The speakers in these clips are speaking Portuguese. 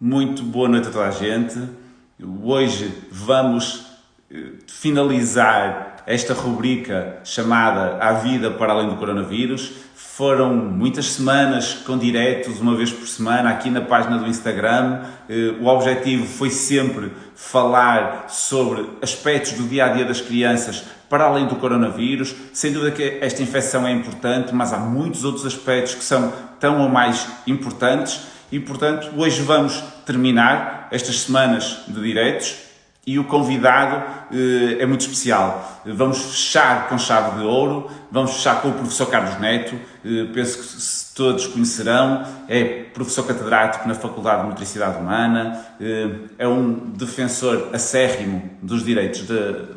Muito boa noite a toda a gente. Hoje vamos finalizar esta rubrica chamada A Vida para Além do Coronavírus. Foram muitas semanas com diretos, uma vez por semana, aqui na página do Instagram. O objetivo foi sempre falar sobre aspectos do dia-a-dia das crianças para além do coronavírus. Sem dúvida que esta infecção é importante, mas há muitos outros aspectos que são tão ou mais importantes. E, portanto, hoje vamos terminar estas semanas de diretos e o convidado é muito especial. Vamos fechar com chave de ouro, vamos fechar com o professor Carlos Neto, penso que todos conhecerão, é professor catedrático na Faculdade de Motricidade Humana, é um defensor acérrimo dos direitos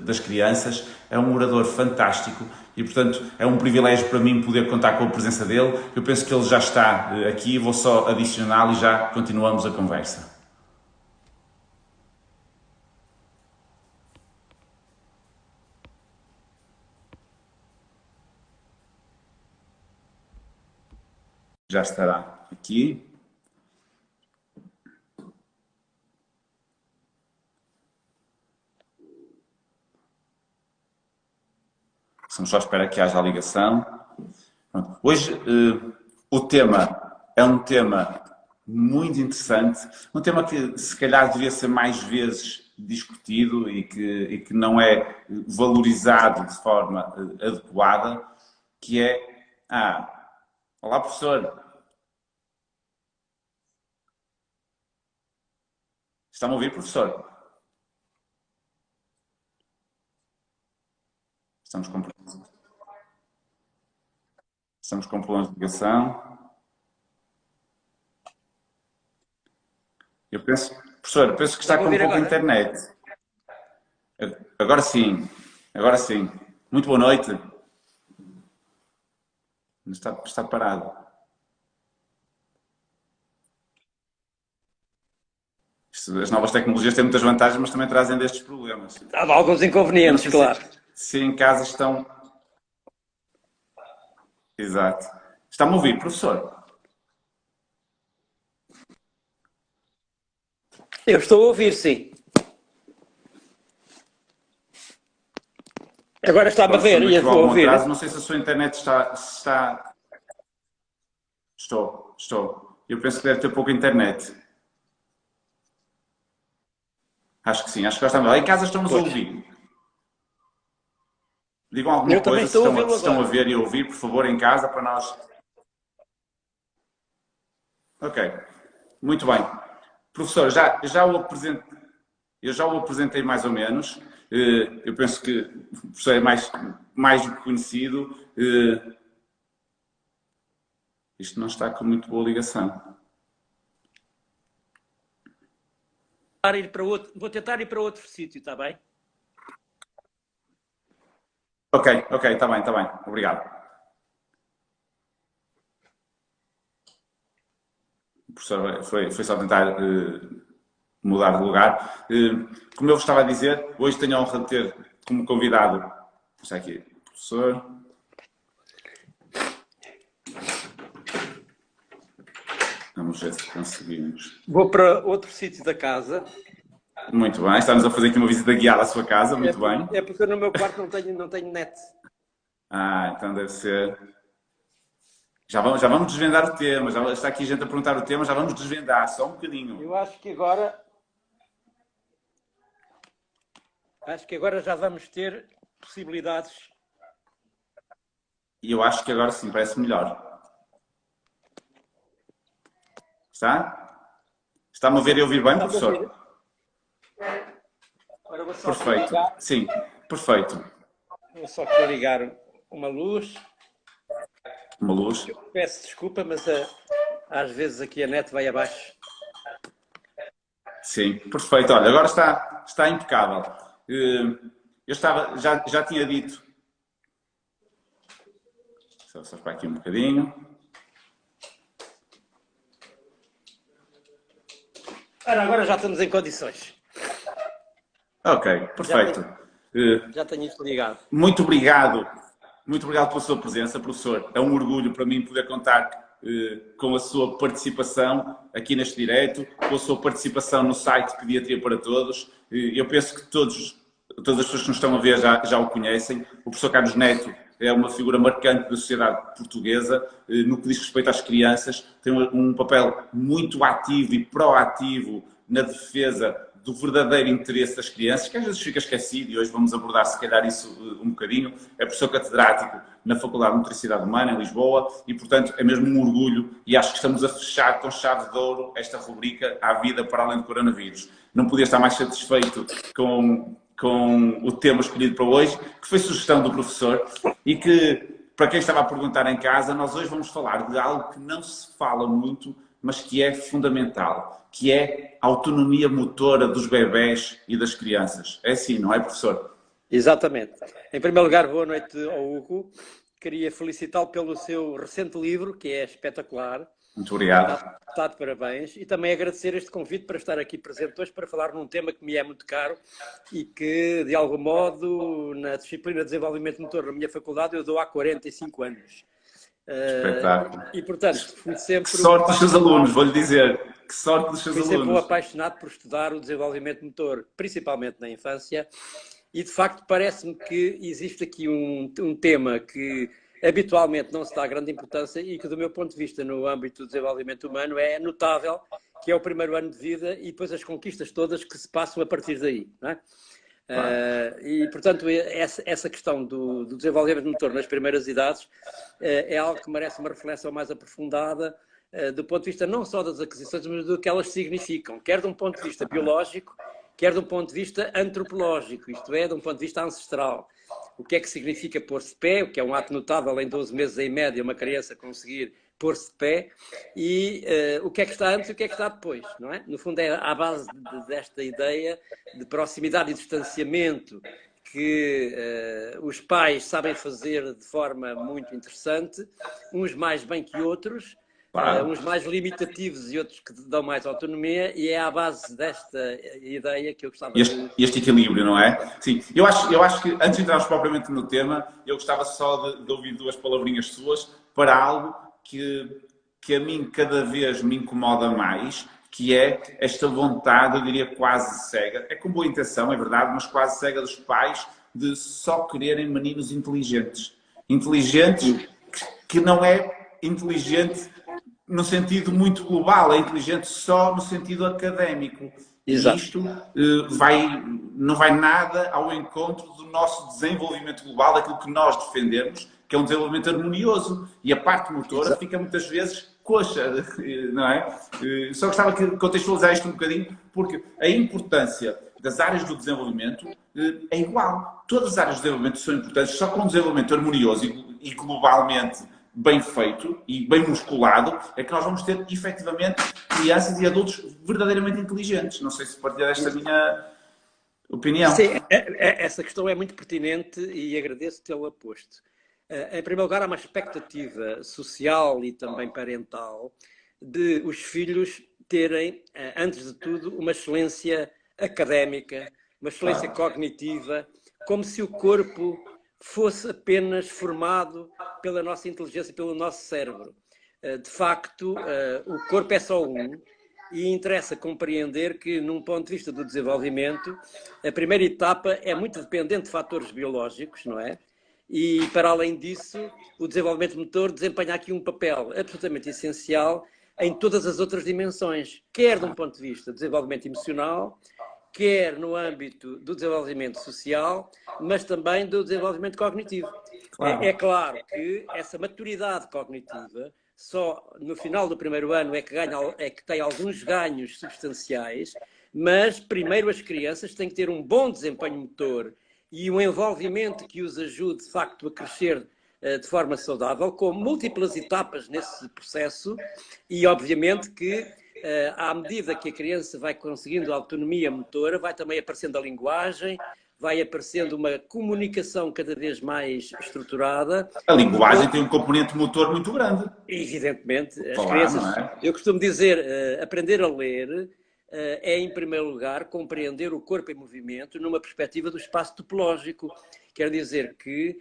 das crianças, é um orador fantástico e, portanto, é um privilégio para mim poder contar com a presença dele. Eu penso que ele já está aqui, vou só adicioná-lo e já continuamos a conversa. Já estará aqui. Estamos só à espera que haja a ligação. Hoje o tema é um tema muito interessante, um tema que se calhar devia ser mais vezes discutido e que não é valorizado de forma adequada, que é... olá professor. Está-me a ouvir, professor? Estamos com problemas de ligação. Professor, penso que está com pouca internet. Agora sim, agora sim. Muito boa noite. Está parado. As novas tecnologias têm muitas vantagens, mas também trazem destes problemas. Há alguns inconvenientes, claro. Se em casa estão... Exato. Está-me a ouvir, professor? Eu estou a ouvir, sim. Agora está-me a ver e eu vou ouvir. Não sei se a sua internet está... Estou. Eu penso que deve ter pouca internet. Acho que sim, acho que está melhor. Em casa estão-nos a ouvir. Digam alguma coisa se estão a ver e a ouvir, por favor, em casa, para nós... Ok, muito bem. Professor, eu já o apresentei mais ou menos. Eu penso que o professor é mais do que conhecido. Isto não está com muito boa ligação. Vou tentar ir para outro sítio, está bem? Ok, está bem. Obrigado. O professor foi só tentar mudar de lugar. Como eu vos estava a dizer, hoje tenho a honra de ter como convidado, está aqui, professor. Vamos ver se conseguimos. Vou para outro sítio da casa. Muito bem, estamos a fazer aqui uma visita guiada à sua casa, muito bem. É porque no meu quarto não tenho net. Então deve ser... Já vamos desvendar o tema, já está aqui gente a perguntar o tema, já vamos desvendar, só um bocadinho. Eu acho que agora já vamos ter possibilidades. E eu acho que agora sim, parece melhor. Está? Está-me a ver e ouvir bem, professor? Agora vou só perfeito. Ligar. Sim, perfeito. Vou só aqui ligar uma luz. Uma luz. Eu peço desculpa, mas às vezes aqui a net vai abaixo. Sim, perfeito. Olha, agora está impecável. Eu já tinha dito... Só para aqui um bocadinho. Agora já estamos em condições. Ok, perfeito. Já tenho isto ligado. Muito obrigado pela sua presença, professor. É um orgulho para mim poder contar com a sua participação aqui neste direto, com a sua participação no site Pediatria para Todos. Eu penso que todas as pessoas que nos estão a ver já o conhecem. O professor Carlos Neto é uma figura marcante da sociedade portuguesa no que diz respeito às crianças. Tem um papel muito ativo e proativo na defesa do verdadeiro interesse das crianças, que às vezes fica esquecido, e hoje vamos abordar, se calhar, isso um bocadinho. É professor catedrático na Faculdade de Motricidade Humana, em Lisboa, e, portanto, é mesmo um orgulho, e acho que estamos a fechar com chave de ouro esta rubrica À Vida para Além do Coronavírus. Não podia estar mais satisfeito com o tema escolhido para hoje, que foi sugestão do professor, e que, para quem estava a perguntar em casa, nós hoje vamos falar de algo que não se fala muito, mas que é fundamental, que é a autonomia motora dos bebés e das crianças. É assim, não é, professor? Exatamente. Em primeiro lugar, boa noite ao Hugo. Queria felicitá-lo pelo seu recente livro, que é espetacular. Muito obrigado. Está de parabéns. E também agradecer este convite para estar aqui presente hoje para falar num tema que me é muito caro e que, de algum modo, na disciplina de desenvolvimento motor na minha faculdade, eu dou há 45 anos. Espetáculo. E, portanto, fui sempre... Que sorte dos seus alunos, vou-lhe dizer. Que sorte dos seus fui alunos. sempre um apaixonado por estudar o desenvolvimento motor, principalmente na infância. E, de facto, parece-me que existe aqui um tema que habitualmente não se dá grande importância e que, do meu ponto de vista, no âmbito do desenvolvimento humano, é notável, que é o primeiro ano de vida e depois as conquistas todas que se passam a partir daí. Não é? E, portanto, essa questão do desenvolvimento motor nas primeiras idades é algo que merece uma reflexão mais aprofundada do ponto de vista não só das aquisições, mas do que elas significam, quer de um ponto de vista biológico, quer de um ponto de vista antropológico, isto é, de um ponto de vista ancestral. O que é que significa pôr-se de pé, o que é um ato notável em 12 meses em média, uma criança conseguir pôr-se de pé, e o que é que está antes e o que é que está depois, não é? No fundo é à base desta ideia de proximidade e distanciamento que os pais sabem fazer de forma muito interessante, uns mais bem que outros, uns mais limitativos e outros que dão mais autonomia, e é à base desta ideia que eu gostava de... Este equilíbrio, não é? Sim. Eu acho que, antes de entrarmos propriamente no tema, eu gostava só de ouvir duas palavrinhas suas para algo que a mim cada vez me incomoda mais, que é esta vontade, eu diria quase cega, é com boa intenção, é verdade, mas quase cega dos pais de só quererem meninos inteligentes. Inteligentes que não é inteligente no sentido muito global, é inteligente só no sentido académico. Exato. E isto não vai nada ao encontro do nosso desenvolvimento global, daquilo que nós defendemos, que é um desenvolvimento harmonioso. E a parte motora Exato. fica muitas vezes coxa, não é? Só gostava de contextualizar isto um bocadinho, porque a importância das áreas do desenvolvimento é igual. Todas as áreas do desenvolvimento são importantes, só com um desenvolvimento harmonioso e globalmente bem feito e bem musculado, é que nós vamos ter, efetivamente, crianças e adultos verdadeiramente inteligentes. Não sei se partilha desta minha opinião. Sim, essa questão é muito pertinente e agradeço tê-la posto. Em primeiro lugar, há uma expectativa social e também parental de os filhos terem, antes de tudo, uma excelência académica, uma excelência cognitiva, como se o corpo fosse apenas formado pela nossa inteligência, pelo nosso cérebro. De facto, o corpo é só um e interessa compreender que, num ponto de vista do desenvolvimento, a primeira etapa é muito dependente de fatores biológicos, não é? E, para além disso, o desenvolvimento motor desempenha aqui um papel absolutamente essencial em todas as outras dimensões, quer de um ponto de vista do desenvolvimento emocional, quer no âmbito do desenvolvimento social, mas também do desenvolvimento cognitivo. Claro. É claro que essa maturidade cognitiva, só no final do primeiro ano é que tem alguns ganhos substanciais, mas primeiro as crianças têm que ter um bom desempenho motor e um envolvimento que os ajude, de facto, a crescer de forma saudável, com múltiplas etapas nesse processo e, obviamente, que à medida que a criança vai conseguindo autonomia motora, vai também aparecendo a linguagem, vai aparecendo uma comunicação cada vez mais estruturada. A linguagem tem um componente motor muito grande. Evidentemente. As crianças, eu costumo dizer, aprender a ler é, em primeiro lugar, compreender o corpo em movimento numa perspectiva do espaço topológico. Quer dizer que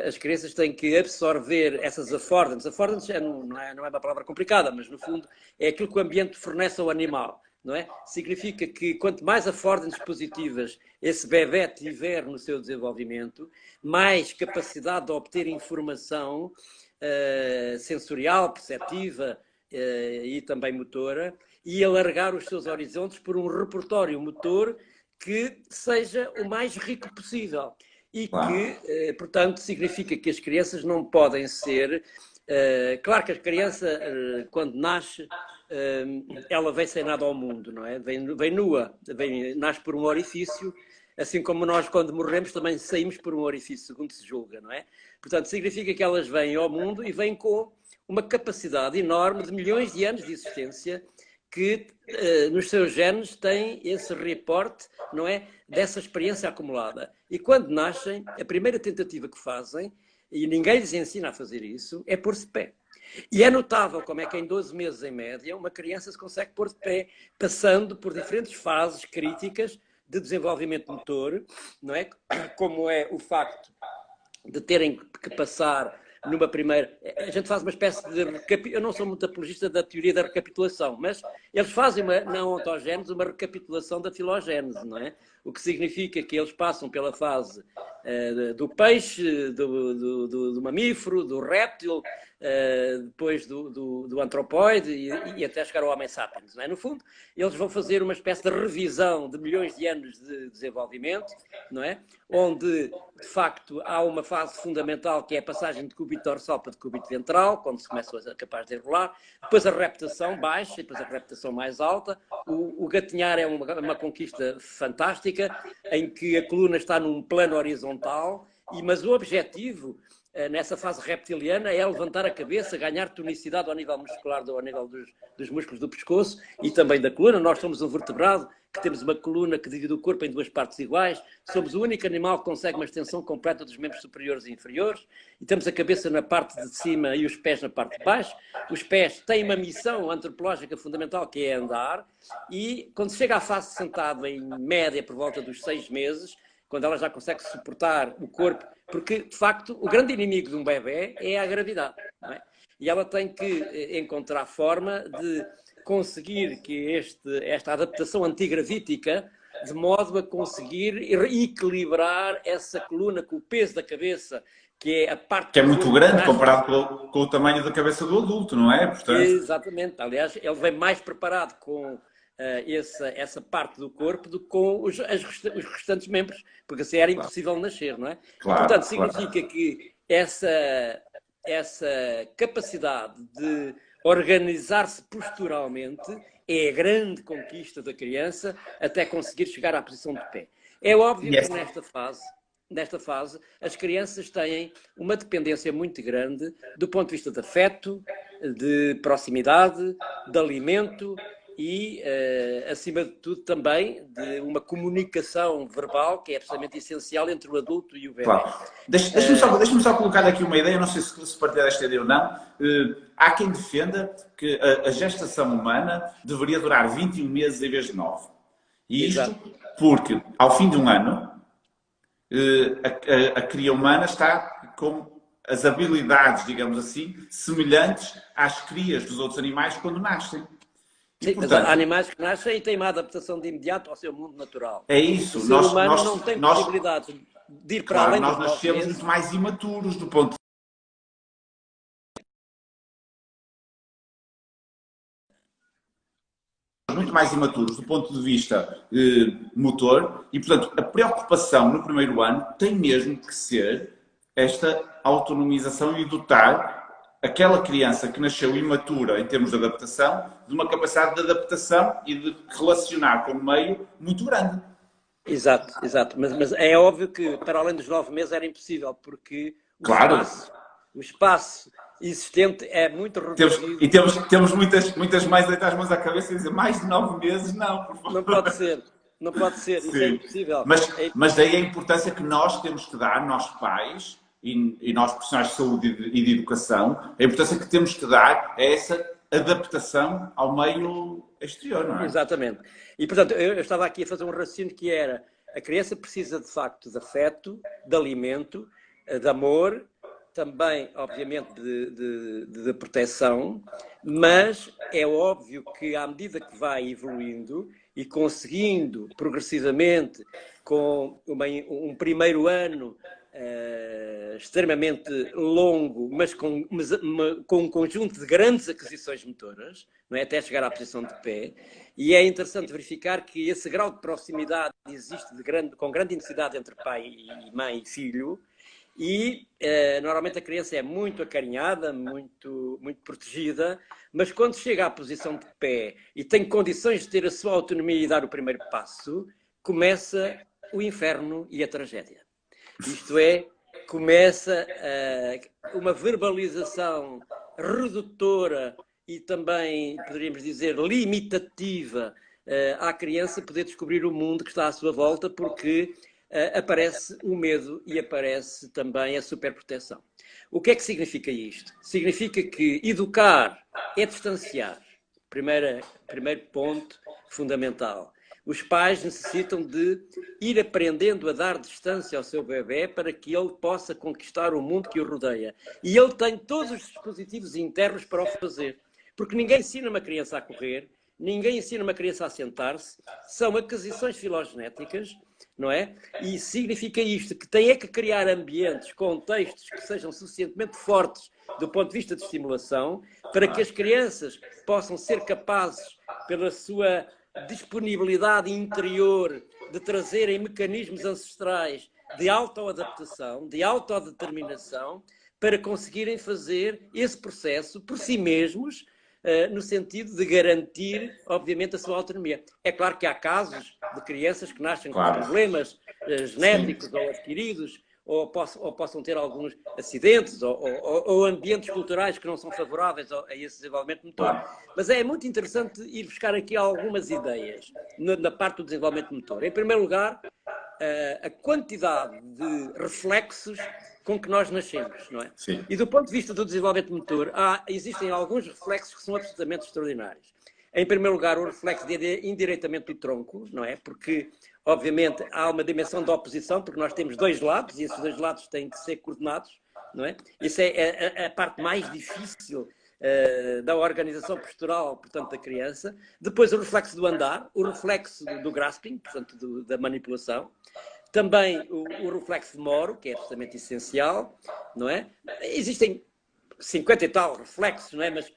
as crianças têm que absorver essas affordances. Affordances não é uma palavra complicada, mas no fundo é aquilo que o ambiente fornece ao animal, não é? Significa que quanto mais affordances positivas esse bebé tiver no seu desenvolvimento, mais capacidade de obter informação sensorial, perceptiva e também motora, e alargar os seus horizontes por um repertório motor que seja o mais rico possível. E que, portanto, significa que as crianças não podem ser... claro que a criança, quando nasce, ela vem sem nada ao mundo, não é? Vem nua, nasce por um orifício, assim como nós, quando morremos, também saímos por um orifício, segundo se julga, não é? Portanto, significa que elas vêm ao mundo e vêm com uma capacidade enorme de milhões de anos de existência que nos seus genes têm esse reporte, não é, dessa experiência acumulada. E quando nascem, a primeira tentativa que fazem, e ninguém lhes ensina a fazer isso, é pôr-se de pé. E é notável como é que em 12 meses, em média, uma criança se consegue pôr de pé, passando por diferentes fases críticas de desenvolvimento motor, não é? Como é o facto de terem que passar numa primeira... A gente faz uma espécie de... Eu não sou muito apologista da teoria da recapitulação, mas eles fazem, na ontogénese, uma recapitulação da filogénese, não é? O que significa que eles passam pela fase do peixe, do mamífero, do réptil, depois do antropóide e até chegar ao Homo sapiens, não é? No fundo, eles vão fazer uma espécie de revisão de milhões de anos de desenvolvimento, não é? Onde, de facto, há uma fase fundamental que é a passagem de cúbito dorsal para de cúbito ventral, quando se começa a capaz de enrolar, depois a reptação baixa e depois a reptação mais alta. O gatinhar é uma conquista fantástica, em que a coluna está num plano horizontal, mas o objetivo nessa fase reptiliana é levantar a cabeça, ganhar tonicidade ao nível muscular, ao nível dos músculos do pescoço e também da coluna. Nós somos um vertebrado que temos uma coluna que divide o corpo em duas partes iguais. Somos o único animal que consegue uma extensão completa dos membros superiores e inferiores. E temos a cabeça na parte de cima e os pés na parte de baixo. Os pés têm uma missão antropológica fundamental, que é andar. E quando chega à fase sentado, em média, por volta dos 6 meses, quando ela já consegue suportar o corpo, porque, de facto, o grande inimigo de um bebê é a gravidade, não é? E ela tem que encontrar forma de conseguir que esta adaptação antigravítica, de modo a conseguir equilibrar essa coluna com o peso da cabeça, que é a parte... Que é muito grande comparado com o tamanho da cabeça do adulto, não é? Portanto... Exatamente. Aliás, ele vem mais preparado com essa parte do corpo do que com os restantes membros, porque assim era impossível nascer, não é? Claro, portanto, significa que essa capacidade de organizar-se posturalmente é a grande conquista da criança até conseguir chegar à posição de pé. É óbvio que nesta fase, as crianças têm uma dependência muito grande do ponto de vista de afeto, de proximidade, de alimento e, acima de tudo, também de uma comunicação verbal que é absolutamente essencial entre o adulto e o bebê. Claro. Deixa-me só colocar aqui uma ideia, não sei se partilhar esta ideia ou não. Há quem defenda que a gestação humana deveria durar 21 meses em vez de 9. E isto porque, ao fim de um ano, a cria humana está com as habilidades, digamos assim, semelhantes às crias dos outros animais quando nascem. Sim, portanto, há animais que nascem e têm uma adaptação de imediato ao seu mundo natural. É isso. O ser humano não tem possibilidade de ir para além dos 9 meses. Nós nascemos muito mais imaturos do ponto de vista motor e, portanto, a preocupação no primeiro ano tem mesmo que ser esta autonomização e dotar aquela criança que nasceu imatura em termos de adaptação, de uma capacidade de adaptação e de relacionar com o meio muito grande. Exato. Mas é óbvio que para além dos 9 meses era impossível, porque o espaço existente é muito reduzido. Temos muitas mães a deitar as mãos à cabeça e dizer mais de 9 meses, não, por favor. Não pode ser, isso é impossível. Mas daí a importância que nós temos que dar, nós pais, e nós profissionais de saúde e de educação, a importância que temos que dar é essa adaptação ao meio exterior, não é? Exatamente. E, portanto, eu estava aqui a fazer um raciocínio que era: a criança precisa, de facto, de afeto, de alimento, de amor, também, obviamente, de proteção, mas é óbvio que à medida que vai evoluindo e conseguindo progressivamente, com um primeiro ano extremamente longo, mas com um conjunto de grandes aquisições motoras, não é? Até chegar à posição de pé, e é interessante verificar que esse grau de proximidade existe com grande intensidade entre pai e mãe e filho, e normalmente a criança é muito acarinhada, muito protegida, mas quando chega à posição de pé e tem condições de ter a sua autonomia e dar o primeiro passo, começa o inferno e a tragédia. Isto é, começa uma verbalização redutora e também, poderíamos dizer, limitativa à criança poder descobrir o mundo que está à sua volta, porque aparece o medo e aparece também a superproteção. O que é que significa isto? Significa que educar é distanciar. Primeiro ponto fundamental. Os pais necessitam de ir aprendendo a dar distância ao seu bebê para que ele possa conquistar o mundo que o rodeia. E ele tem todos os dispositivos internos para o fazer. Porque ninguém ensina uma criança a correr, ninguém ensina uma criança a sentar-se, são aquisições filogenéticas, não é? E significa isto, que tem que criar ambientes, contextos que sejam suficientemente fortes do ponto de vista de estimulação, para que as crianças possam ser capazes, pela sua disponibilidade interior, de trazerem mecanismos ancestrais de autoadaptação, de autodeterminação, para conseguirem fazer esse processo por si mesmos, no sentido de garantir, obviamente, a sua autonomia. É claro que há casos de crianças que nascem com problemas genéticos ou adquiridos, ou possam ter alguns acidentes, ou ambientes culturais que não são favoráveis a esse desenvolvimento motor. Mas é muito interessante ir buscar aqui algumas ideias na parte do desenvolvimento motor. Em primeiro lugar, a quantidade de reflexos com que nós nascemos, não é? Sim. E do ponto de vista do desenvolvimento motor, existem alguns reflexos que são absolutamente extraordinários. Em primeiro lugar, o reflexo de endireitamento do tronco, não é? Porque, obviamente, há uma dimensão de oposição, porque nós temos dois lados, e esses dois lados têm que ser coordenados, não é? Isso é a parte mais difícil da organização postural, portanto, da criança. Depois, o reflexo do andar, o reflexo do grasping, portanto, da manipulação. Também o reflexo de Moro, que é absolutamente essencial, não é? Existem 50 e tal reflexos, não é? Mas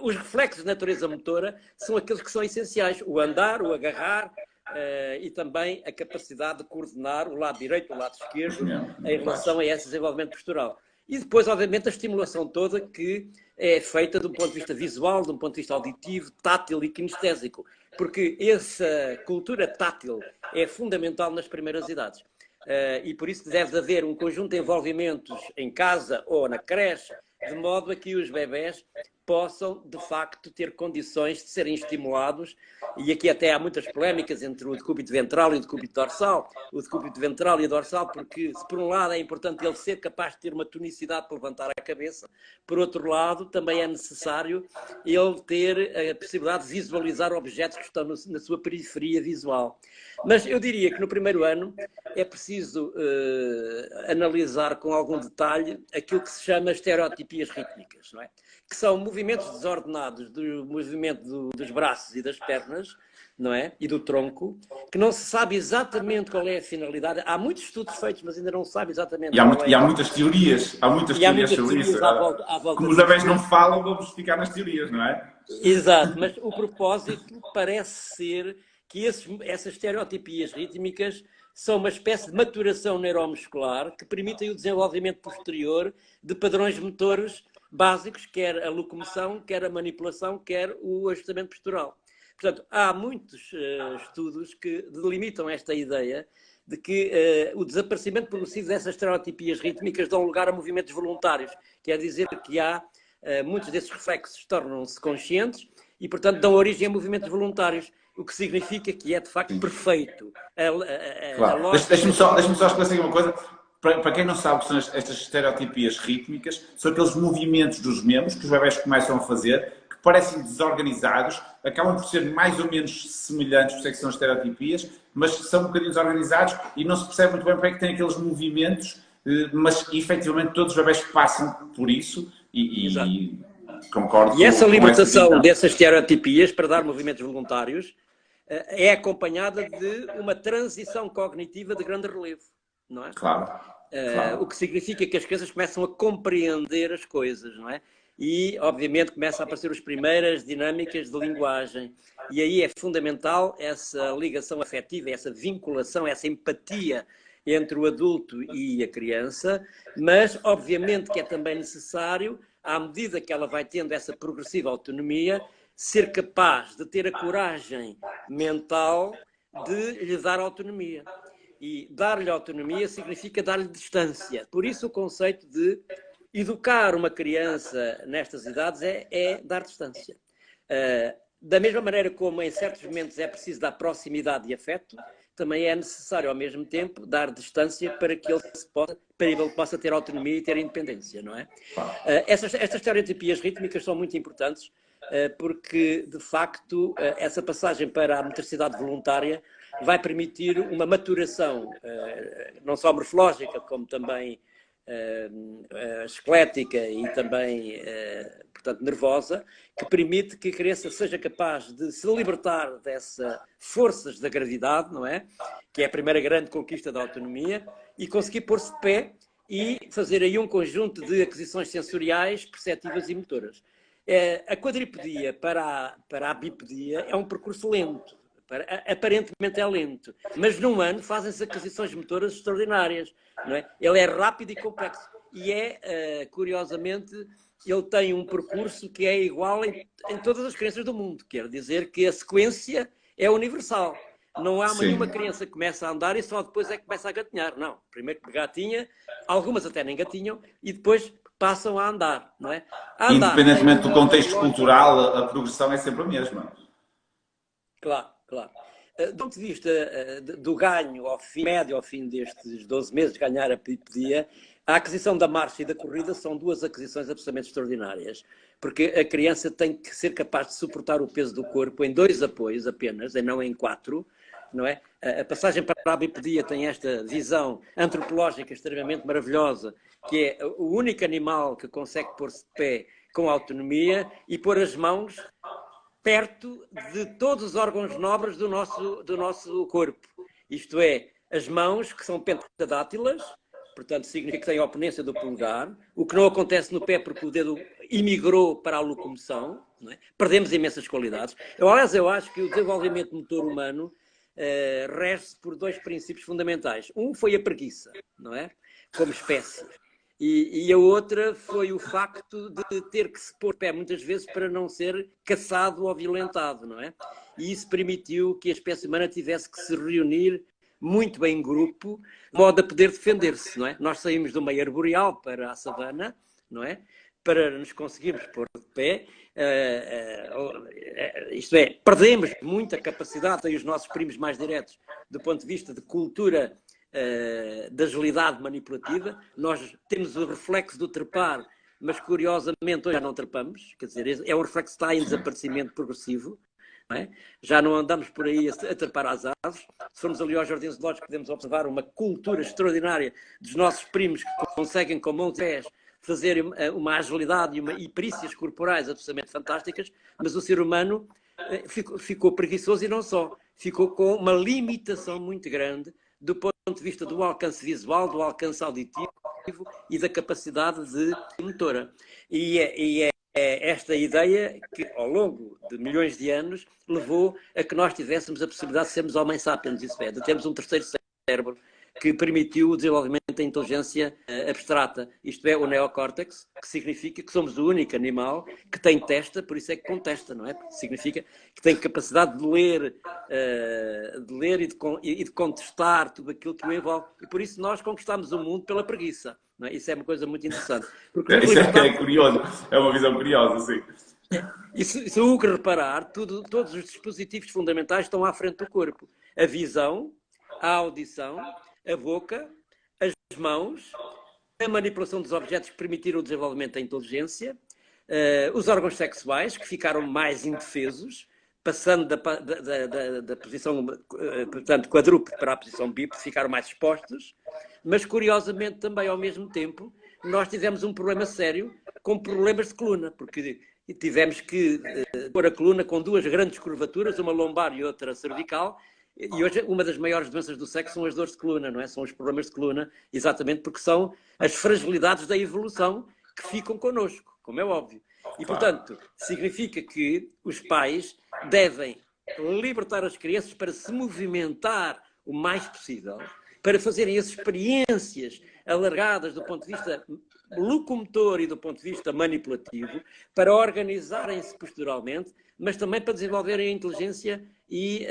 os reflexos de natureza motora são aqueles que são essenciais. O andar, o agarrar e também a capacidade de coordenar o lado direito e o lado esquerdo em relação a esse desenvolvimento postural. E depois, obviamente, a estimulação toda que é feita de um ponto de vista visual, de um ponto de vista auditivo, tátil e kinestésico. Porque essa cultura tátil é fundamental nas primeiras idades. E por isso deve haver um conjunto de envolvimentos em casa ou na creche, de modo a que os bebés possam, de facto, ter condições de serem estimulados. E aqui até há muitas polémicas entre o decúbito ventral e o decúbito dorsal. O decúbito ventral e o dorsal, porque, se por um lado é importante ele ser capaz de ter uma tonicidade para levantar a cabeça, por outro lado, também é necessário ele ter a possibilidade de visualizar objetos que estão na sua periferia visual. Mas eu diria que no primeiro ano é preciso analisar com algum detalhe aquilo que se chama estereotipias rítmicas, não é? Que são movimentos desordenados do movimento dos braços e das pernas, não é? E do tronco, que não se sabe exatamente qual é a finalidade. Há muitos estudos feitos, mas ainda não se sabe exatamente qual é. E há muitas teorias, sobre isso. À volta Como os bebés não falam, vamos ficar nas teorias, não é? Exato, mas o propósito parece ser que essas estereotipias rítmicas são uma espécie de maturação neuromuscular que permitem o desenvolvimento posterior de padrões motores básicos, quer a locomoção, quer a manipulação, quer o ajustamento postural. Portanto, há muitos estudos que delimitam esta ideia de que o desaparecimento progressivo dessas estereotipias rítmicas dão lugar a movimentos voluntários. Quer dizer que muitos desses reflexos tornam-se conscientes e, portanto, dão origem a movimentos voluntários, o que significa que é, de facto, perfeito. Claro. Deixa-me só esclarecer uma coisa. Para quem não sabe o que são estas estereotipias rítmicas, são aqueles movimentos dos membros que os bebés começam a fazer, que parecem desorganizados, acabam por ser mais ou menos semelhantes, por isso é que são estereotipias, mas são um bocadinho desorganizados e não se percebe muito bem porque é que têm aqueles movimentos mas efetivamente todos os bebés passam por isso Exato. e concordo E essa com essa libertação visão. dessas estereotipias para dar movimentos voluntários é acompanhada de uma transição cognitiva de grande relevo, não é? Claro, O claro. que significa que as crianças começam a compreender as coisas, não é? E, obviamente, começam a aparecer as primeiras dinâmicas de linguagem. E aí é fundamental essa ligação afetiva, essa vinculação, essa empatia entre o adulto e a criança, mas, obviamente, que é também necessário, à medida que ela vai tendo essa progressiva autonomia, ser capaz de ter a coragem mental de lhe dar autonomia. E dar-lhe autonomia significa dar-lhe distância. Por isso o conceito de educar uma criança nestas idades é dar distância. Da mesma maneira como em certos momentos é preciso dar proximidade e afeto, também é necessário ao mesmo tempo dar distância para que ele possa ter autonomia e ter independência, não é? Estas estereotipias rítmicas são muito importantes porque, de facto, essa passagem para a motricidade voluntária vai permitir uma maturação, não só morfológica, como também esquelética e também, portanto, nervosa, que permite que a criança seja capaz de se libertar dessas forças da gravidade, não é? Que é a primeira grande conquista da autonomia, e conseguir pôr-se de pé e fazer aí um conjunto de aquisições sensoriais, perceptivas e motoras. A quadripedia para a bipedia é um percurso lento. Aparentemente é lento, mas num ano fazem-se aquisições motoras extraordinárias, não é? Ele é rápido e complexo e curiosamente, ele tem um percurso que é igual em todas as crianças do mundo, quer dizer que a sequência é universal. Não há nenhuma criança que começa a andar e só depois é que começa a gatinhar, não. Primeiro que gatinha, algumas até nem gatinham, e depois passam a andar, não é? A andar, Independentemente do contexto cultural, a progressão é sempre a mesma. Claro, claro. Do ponto de vista do ganho médio ao fim destes 12 meses de ganhar a bipedia, a aquisição da marcha e da corrida são duas aquisições absolutamente extraordinárias, porque a criança tem que ser capaz de suportar o peso do corpo em 2 apoios apenas, e não em 4, não é? A passagem para a bipedia tem esta visão antropológica extremamente maravilhosa, que é o único animal que consegue pôr-se de pé com autonomia e pôr as mãos perto de todos os órgãos nobres do nosso corpo. Isto é, as mãos, que são pentadátilas, portanto significa que têm a oponência do polegar, o que não acontece no pé porque o dedo imigrou para a locomoção, não é? Perdemos imensas qualidades. Aliás, eu acho que o desenvolvimento motor humano rege-se por 2 princípios fundamentais. Um foi a preguiça, não é? Como espécie. E a outra foi o facto de ter que se pôr pé muitas vezes para não ser caçado ou violentado, não é? E isso permitiu que a espécie humana tivesse que se reunir muito bem em grupo, de modo a poder defender-se, não é? Nós saímos do meio arboreal para a savana, não é? Para nos conseguirmos pôr de pé, isto é, perdemos muita capacidade, e os nossos primos mais diretos, do ponto de vista de cultura da agilidade manipulativa. Nós temos o reflexo do trepar, mas curiosamente hoje já não trepamos, quer dizer, é um reflexo que está em desaparecimento progressivo, não é? Já não andamos por aí a trepar às árvores. Se formos ali ao Jardim Zoológico, podemos observar uma cultura extraordinária dos nossos primos que conseguem com mãos e pés fazer uma agilidade e perícias corporais absolutamente fantásticas, mas o ser humano ficou preguiçoso e não só, ficou com uma limitação muito grande do ponto de vista do alcance visual, do alcance auditivo e da capacidade de motora. E é esta ideia que, ao longo de milhões de anos, levou a que nós tivéssemos a possibilidade de sermos homens sapiens, isso é, de termos um terceiro cérebro que permitiu o desenvolvimento da inteligência abstrata, isto é, o neocórtex, que significa que somos o único animal que tem testa, por isso é que contesta, não é? Significa que tem capacidade de ler e de contestar tudo aquilo que o envolve. E por isso nós conquistamos o mundo pela preguiça. Não é? Isso é uma coisa muito interessante. Isso é curioso, é uma visão curiosa, sim. E se o que reparar, todos os dispositivos fundamentais estão à frente do corpo. A visão, a audição, a boca, as mãos, a manipulação dos objetos que permitiram o desenvolvimento da inteligência, os órgãos sexuais, que ficaram mais indefesos passando da posição, portanto, quadrúpede para a posição bípede, ficaram mais expostos, mas curiosamente também ao mesmo tempo nós tivemos um problema sério com problemas de coluna, porque tivemos que pôr a coluna com duas grandes curvaturas, uma lombar e outra cervical, e hoje uma das maiores doenças do sexo são as dores de coluna, não é? São os problemas de coluna, exatamente porque são as fragilidades da evolução que ficam connosco, como é óbvio. E, portanto, significa que os pais devem libertar as crianças para se movimentar o mais possível, para fazerem as experiências alargadas do ponto de vista locomotor e do ponto de vista manipulativo, para organizarem-se posturalmente, mas também para desenvolverem a inteligência e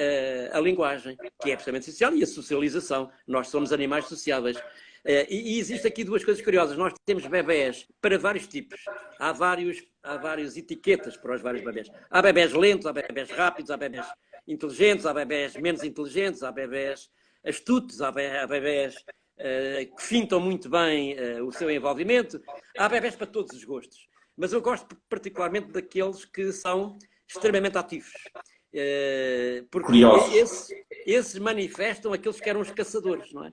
a linguagem, que é absolutamente essencial, e a socialização. Nós somos animais sociáveis. E existe aqui duas coisas curiosas. Nós temos bebés para vários tipos. Há várias etiquetas para os vários bebés. Há bebés lentos, há bebés rápidos, há bebés inteligentes, há bebés menos inteligentes, há bebés astutos, há bebés que fintam muito bem o seu envolvimento. Há bebés para todos os gostos. Mas eu gosto particularmente daqueles que são extremamente ativos. Porque esses manifestam aqueles que eram os caçadores, não é?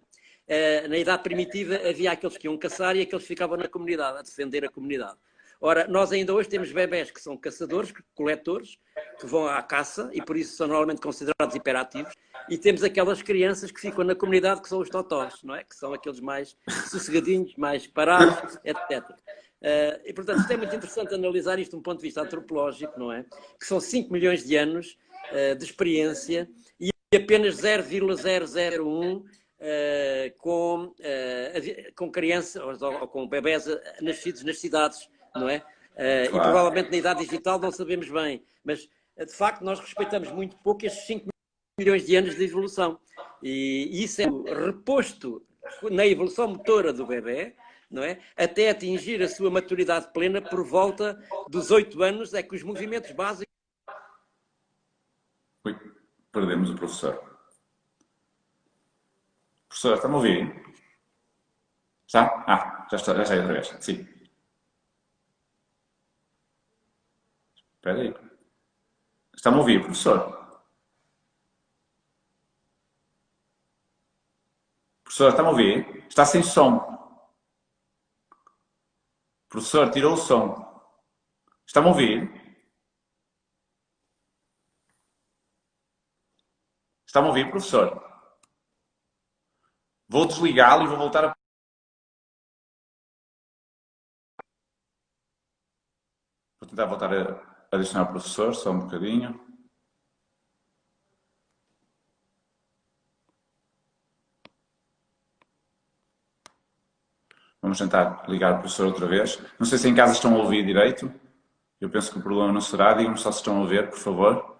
Na idade primitiva havia aqueles que iam caçar e aqueles que ficavam na comunidade, a defender a comunidade. Ora, nós ainda hoje temos bebés que são caçadores, coletores, que vão à caça e por isso são normalmente considerados hiperativos, e temos aquelas crianças que ficam na comunidade que são os totós, não é? Que são aqueles mais sossegadinhos, mais parados, etc. E portanto isto é muito interessante analisar isto de um ponto de vista antropológico, não é? Que são 5 milhões de anos de experiência e apenas 0,001 com crianças ou com bebés nascidos nas cidades, não é? E provavelmente na idade digital não sabemos bem, mas de facto nós respeitamos muito pouco estes 5 milhões de anos de evolução. E isso é reposto na evolução motora do bebê, não é? Até atingir a sua maturidade plena por volta dos 8 anos, é que os movimentos básicos... Ui, perdemos o professor. Professor, está-me a ouvir? Está? Já está outra vez. Sim. Espera aí. Está-me a ouvir, professor? Professor, está-me a ouvir? Está sem som. Professor, tirou o som. Está-me a ouvir? Está-me a ouvir, professor? Vou desligá-lo e vou voltar a... Vou tentar voltar a adicionar o professor, só um bocadinho. Vamos tentar ligar o professor outra vez. Não sei se em casa estão a ouvir direito. Eu penso que o problema não será. Digam-me só se estão a ver, por favor.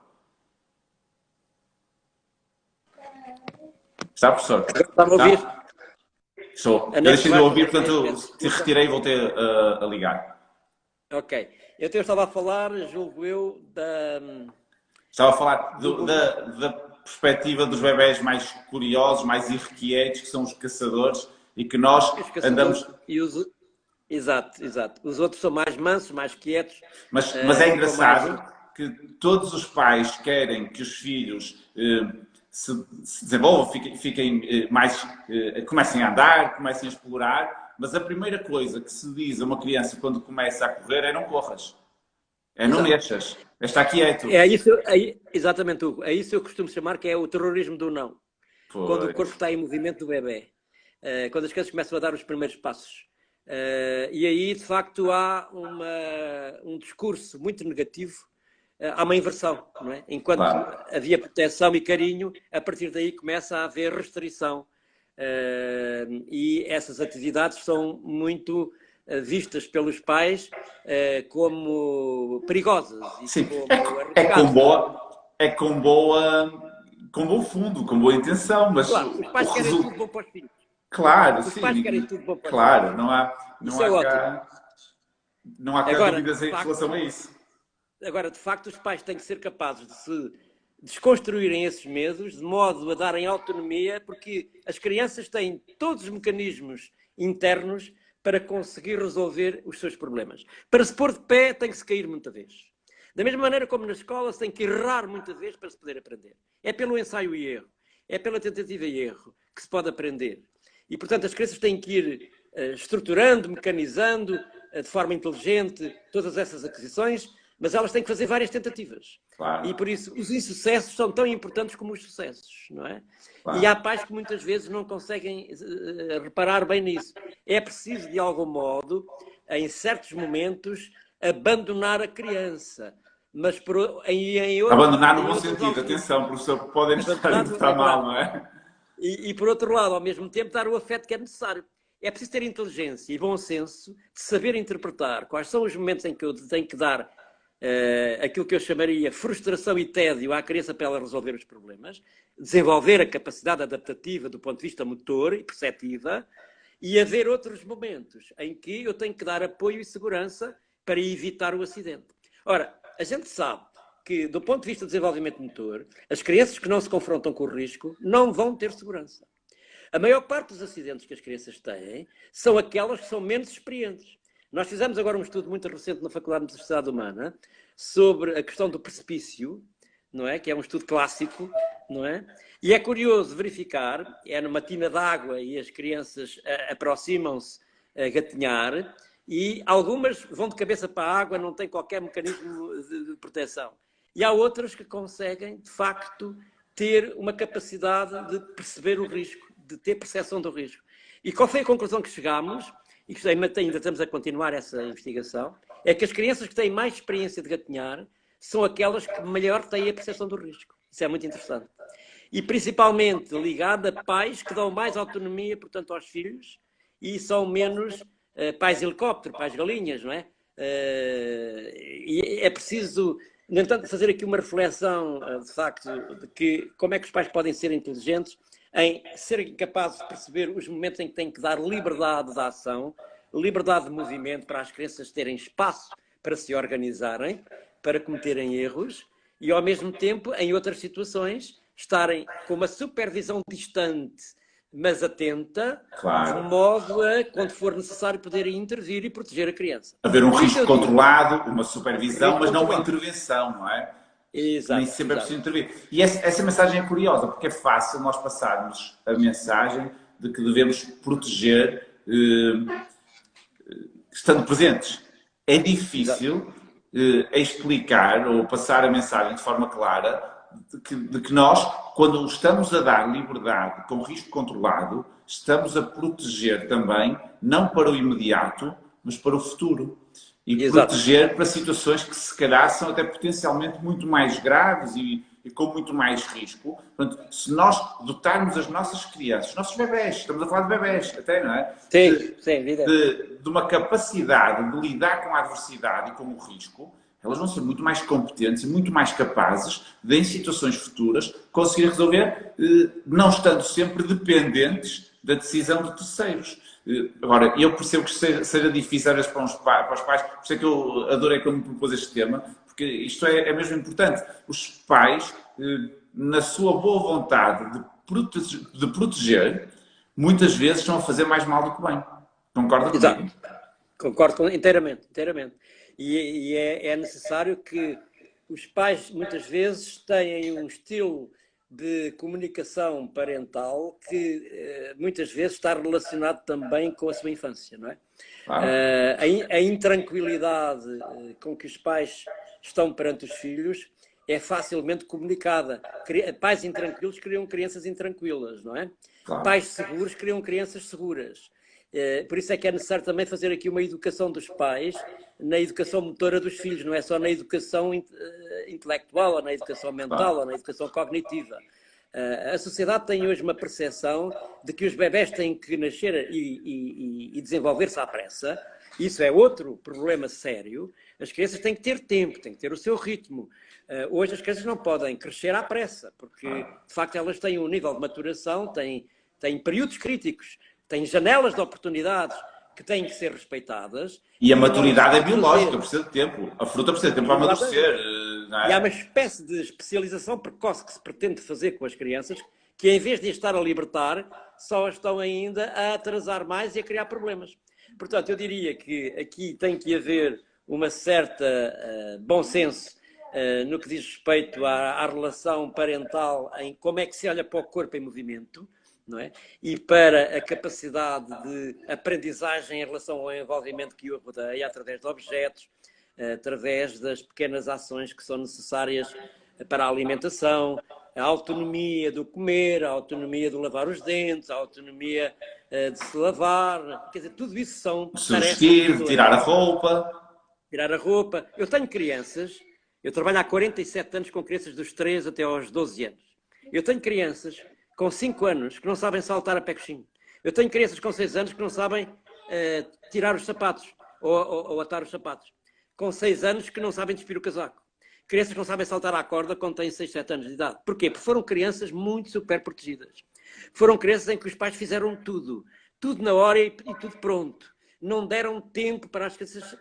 Está, professor? Está a ouvir? Estou. Eu deixei de ouvir, portanto, te retirei e voltei a ligar. Ok. Eu estava a falar, julgo eu, Estava a falar da perspectiva dos bebés mais curiosos, mais irrequietos, que são os caçadores, e que nós andamos... Exato. Os outros são mais mansos, mais quietos. Mas é engraçado que todos os pais querem que os filhos se desenvolvam, fiquem mais, comecem a andar, comecem a explorar, mas a primeira coisa que se diz a uma criança quando começa a correr é não corras, é não mexas, está quieto. Exatamente, Hugo. É isso que eu costumo chamar que é o terrorismo do não. Pois. Quando o corpo está em movimento do bebê. Quando as crianças começam a dar os primeiros passos. E aí, de facto, há um discurso muito negativo. Há uma inversão, não é? Enquanto havia proteção e carinho, a partir daí começa a haver restrição. E essas atividades são muito vistas pelos pais como perigosas. Sim, com bom fundo, com boa intenção, mas claro, os pais querem tudo bom para os filhos. Claro, os pais querem tudo bom para os claro, filhos. não há dúvidas em relação a isso. Agora, de facto, os pais têm que ser capazes de se desconstruírem esses medos, de modo a darem autonomia, porque as crianças têm todos os mecanismos internos para conseguir resolver os seus problemas. Para se pôr de pé, tem que se cair muita vez. Da mesma maneira como na escola se tem que errar muitas vezes para se poder aprender. É pelo ensaio e erro, é pela tentativa e erro que se pode aprender. E, portanto, as crianças têm que ir estruturando, mecanizando, de forma inteligente, todas essas aquisições, mas elas têm que fazer várias tentativas. Claro. E, por isso, os insucessos são tão importantes como os sucessos, não é? Claro. E há pais que muitas vezes não conseguem reparar bem nisso. É preciso, de algum modo, em certos momentos, abandonar a criança. Mas em outros, abandonar no bom sentido, atenção, professor, podem estar a interpretar mal, não é? E, por outro lado, ao mesmo tempo, dar o afeto que é necessário. É preciso ter inteligência e bom senso de saber interpretar quais são os momentos em que eu tenho que dar aquilo que eu chamaria frustração e tédio à criança para ela resolver os problemas, desenvolver a capacidade adaptativa do ponto de vista motor e perceptiva, e haver outros momentos em que eu tenho que dar apoio e segurança para evitar o acidente. Ora, a gente sabe que, do ponto de vista do desenvolvimento motor, as crianças que não se confrontam com o risco não vão ter segurança. A maior parte dos acidentes que as crianças têm são aquelas que são menos experientes. Nós fizemos agora um estudo muito recente na Faculdade de Sociedade Humana sobre a questão do precipício, não é? Que é um estudo clássico, não é? E é curioso verificar, é numa tina d'água e as crianças aproximam-se a gatinhar e algumas vão de cabeça para a água, não têm qualquer mecanismo de proteção. E há outras que conseguem, de facto, ter uma capacidade de perceber o risco, de ter percepção do risco. E qual foi a conclusão que chegámos, e que ainda estamos a continuar essa investigação, é que as crianças que têm mais experiência de gatinhar são aquelas que melhor têm a percepção do risco. Isso é muito interessante. E principalmente ligado a pais que dão mais autonomia, portanto, aos filhos, e são menos pais helicóptero, pais galinhas, não é? E é preciso, no entanto, fazer aqui uma reflexão, de facto, de que como é que os pais podem ser inteligentes em serem capazes de perceber os momentos em que têm que dar liberdade de ação, liberdade de movimento para as crianças terem espaço para se organizarem, para cometerem erros e, ao mesmo tempo, em outras situações, estarem com uma supervisão distante, mas atenta, claro, de modo a, quando for necessário, poderem intervir e proteger a criança. Haver um risco controlado, uma supervisão, mas não uma intervenção, não é? Exato, Nem sempre é preciso intervir. E essa mensagem é curiosa, porque é fácil nós passarmos a mensagem de que devemos proteger estando presentes. É difícil explicar ou passar a mensagem de forma clara de que nós, quando estamos a dar liberdade com risco controlado, estamos a proteger também, não para o imediato, mas para o futuro. E exato, proteger para situações que se calhar são até potencialmente muito mais graves e com muito mais risco. Portanto, se nós dotarmos as nossas crianças, os nossos bebés, estamos a falar de bebés até, não é? Sim, sim, de uma capacidade de lidar com a adversidade e com o risco, elas vão ser muito mais competentes e muito mais capazes de, em situações futuras, conseguir resolver, não estando sempre dependentes da decisão de terceiros. Agora, eu percebo que seja difícil às vezes para os pais, por isso é que eu adorei quando me propôs este tema, porque isto é mesmo importante. Os pais, na sua boa vontade de proteger, muitas vezes estão a fazer mais mal do que bem. Concorda comigo? Exato. Concordo inteiramente, inteiramente. E é necessário que os pais, muitas vezes, tenham um estilo de comunicação parental que muitas vezes está relacionado também com a sua infância, não é? Claro. A intranquilidade com que os pais estão perante os filhos é facilmente comunicada. Pais intranquilos criam crianças intranquilas, não é? Claro. Pais seguros criam crianças seguras. Por isso é que é necessário também fazer aqui uma educação dos pais na educação motora dos filhos, não é só na educação intelectual, ou na educação mental, ou na educação cognitiva. A sociedade tem hoje uma percepção de que os bebés têm que nascer e desenvolver-se à pressa. Isso é outro problema sério. As crianças têm que ter tempo, têm que ter o seu ritmo. Hoje as crianças não podem crescer à pressa, porque de facto elas têm um nível de maturação, têm períodos críticos, têm janelas de oportunidades que têm que ser respeitadas. E a maturidade é biológica, precisa de tempo. A fruta precisa de tempo para amadurecer. Não é? E há uma espécie de especialização precoce que se pretende fazer com as crianças, que em vez de as estar a libertar, só as estão ainda a atrasar mais e a criar problemas. Portanto, eu diria que aqui tem que haver uma certa bom senso no que diz respeito à relação parental, em como é que se olha para o corpo em movimento, não é? E para a capacidade de aprendizagem em relação ao envolvimento que o rodeia, através de objetos, através das pequenas ações que são necessárias para a alimentação, a autonomia do comer, a autonomia de lavar os dentes, a autonomia de se lavar, quer dizer, tudo isso são tarefas. De tirar a roupa. Tirar a roupa. Eu tenho crianças, eu trabalho há 47 anos com crianças dos 3 até aos 12 anos. Eu tenho crianças com 5 anos que não sabem saltar a pé coxinho. Eu tenho crianças com 6 anos que não sabem tirar os sapatos ou atar os sapatos. Com 6 anos que não sabem despir o casaco. Crianças que não sabem saltar à corda quando têm 6, 7 anos de idade. Porquê? Porque foram crianças muito super protegidas. Foram crianças em que os pais fizeram tudo. Tudo na hora e tudo pronto. Não deram tempo para as crianças,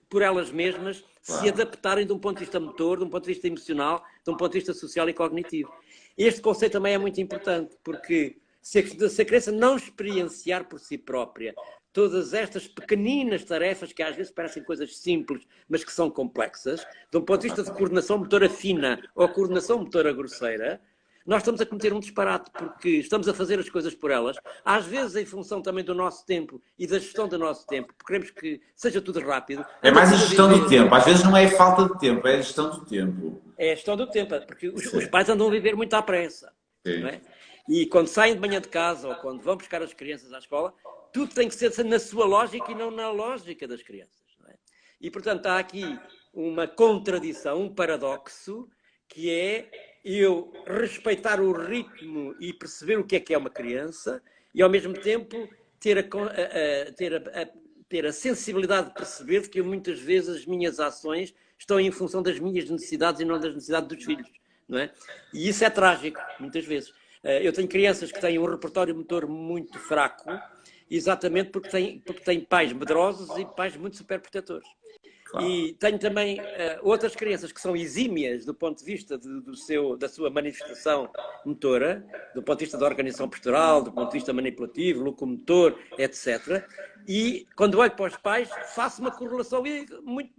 por elas mesmas, se adaptarem de um ponto de vista motor, de um ponto de vista emocional, de um ponto de vista social e cognitivo. Este conceito também é muito importante, porque se a criança não experienciar por si própria todas estas pequeninas tarefas que às vezes parecem coisas simples, mas que são complexas, de um ponto de vista de coordenação motora fina ou coordenação motora grosseira, nós estamos a cometer um disparate, porque estamos a fazer as coisas por elas, às vezes em função também do nosso tempo e da gestão do nosso tempo, porque queremos que seja tudo rápido. É mais a gestão do tempo, às vezes não é falta de tempo, é a gestão do tempo. É a gestão do tempo, porque os pais andam a viver muito à pressa, não é? E quando saem de manhã de casa ou quando vão buscar as crianças à escola, tudo tem que ser na sua lógica e não na lógica das crianças, não é? E, portanto, há aqui uma contradição, um paradoxo, que é eu respeitar o ritmo e perceber o que é uma criança e, ao mesmo tempo, ter a sensibilidade de perceber que muitas vezes as minhas ações estão em função das minhas necessidades e não das necessidades dos filhos, não é? E isso é trágico, muitas vezes. Eu tenho crianças que têm um repertório motor muito fraco, exatamente porque têm pais medrosos e pais muito superprotetores. Claro. E tenho também outras crianças que são exímias do ponto de vista da sua manifestação motora, do ponto de vista da organização postural, do ponto de vista manipulativo, locomotor, etc. E quando olho para os pais, faço uma correlação muito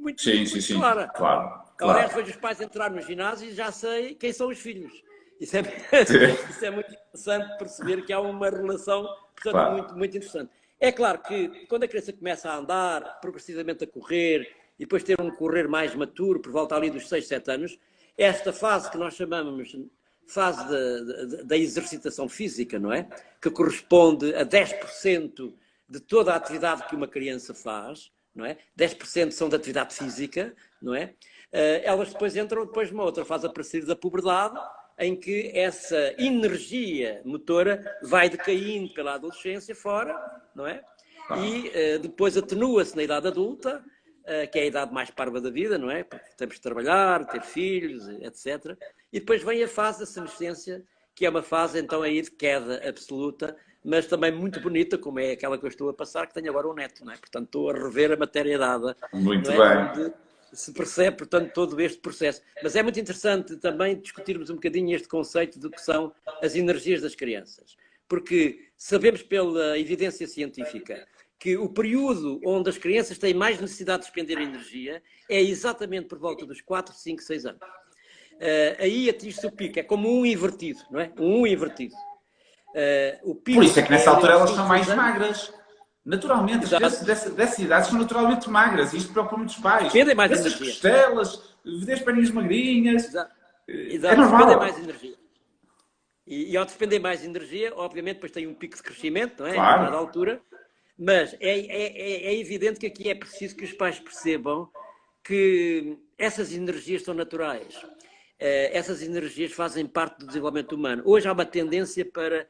clara. Claro. Aliás, vejo os pais entrar no ginásio e já sei quem são os filhos. Isso é muito interessante perceber que há uma relação, portanto, muito interessante. É claro que quando a criança começa a andar, progressivamente a correr, e depois ter um correr mais maturo, por volta ali dos 6, 7 anos, esta fase que nós chamamos fase da exercitação física, não é? Que corresponde a 10% de toda a atividade que uma criança faz, não é? 10% são de atividade física, não é? Elas depois entram numa outra fase a partir da puberdade, em que essa energia motora vai decaindo pela adolescência fora, não é? E depois atenua-se na idade adulta, que é a idade mais parva da vida, não é? Porque temos de trabalhar, ter filhos, etc. E depois vem a fase da senescência, que é uma fase então aí de queda absoluta, mas também muito bonita, como é aquela que eu estou a passar, que tenho agora um neto, não é? Portanto, estou a rever a matéria dada. Muito bem. Onde se percebe, portanto, todo este processo. Mas é muito interessante também discutirmos um bocadinho este conceito do que são as energias das crianças. Porque sabemos pela evidência científica que o período onde as crianças têm mais necessidade de despender energia é exatamente por volta dos 4, 5, 6 anos. Aí atinge-se o pico, é como um invertido, não é? Um invertido. O pico por isso é que nessa altura elas são mais magras. Naturalmente, Exato. as crianças dessa idade são naturalmente magras e isto preocupa muitos pais. Despendem mais essas energia. costelas, vê as perninhas magrinhas. Exato. É normal. Despendem mais energia. E ao despender mais energia, obviamente, depois tem um pico de crescimento, não é? Claro. A cada altura. Mas é evidente que aqui é preciso que os pais percebam que essas energias são naturais. Essas energias fazem parte do desenvolvimento humano. Hoje há uma tendência para,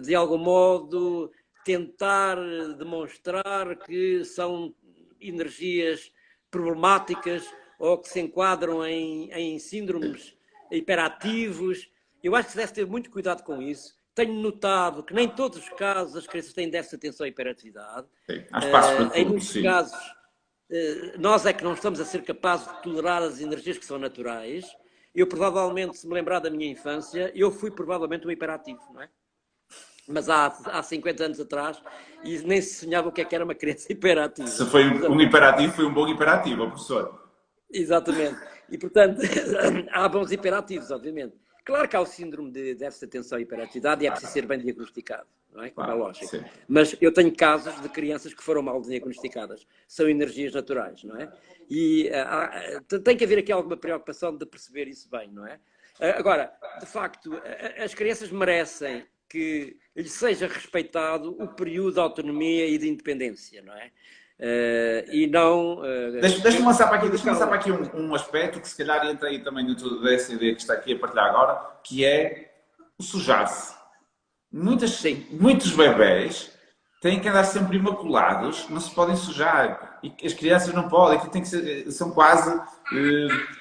de algum modo, tentar demonstrar que são energias problemáticas ou que se enquadram em síndromes hiperativos. Eu acho que se deve ter muito cuidado com isso. Tenho notado que nem todos os casos as crianças têm déficit de atenção e hiperatividade. Sim, há espaço para tudo, em muitos sim. casos, nós é que não estamos a ser capazes de tolerar as energias que são naturais. Eu, provavelmente, se me lembrar da minha infância, eu fui provavelmente um hiperativo, não é? Mas há 50 anos atrás, e nem se sonhava o que era uma criança hiperativa. Se foi um hiperativo, foi um bom hiperativo, professor. Exatamente. E, portanto, há bons hiperativos, obviamente. Claro que há o síndrome de déficit de atenção e hiperatividade e é preciso ser bem diagnosticado, não é? Como é lógico. Sim. Mas eu tenho casos de crianças que foram mal diagnosticadas. São energias naturais, não é? E tem que haver aqui alguma preocupação de perceber isso bem, não é? Agora, de facto, as crianças merecem que lhes seja respeitado o período de autonomia e de independência, não é? E não... Deixa-me lançar para aqui um aspecto que se calhar entra aí também dentro dessa ideia que está aqui a partilhar agora, que é o sujar-se. Muitos bebés têm que andar sempre imaculados, não se podem sujar. E as crianças não podem, que tem que ser, são quase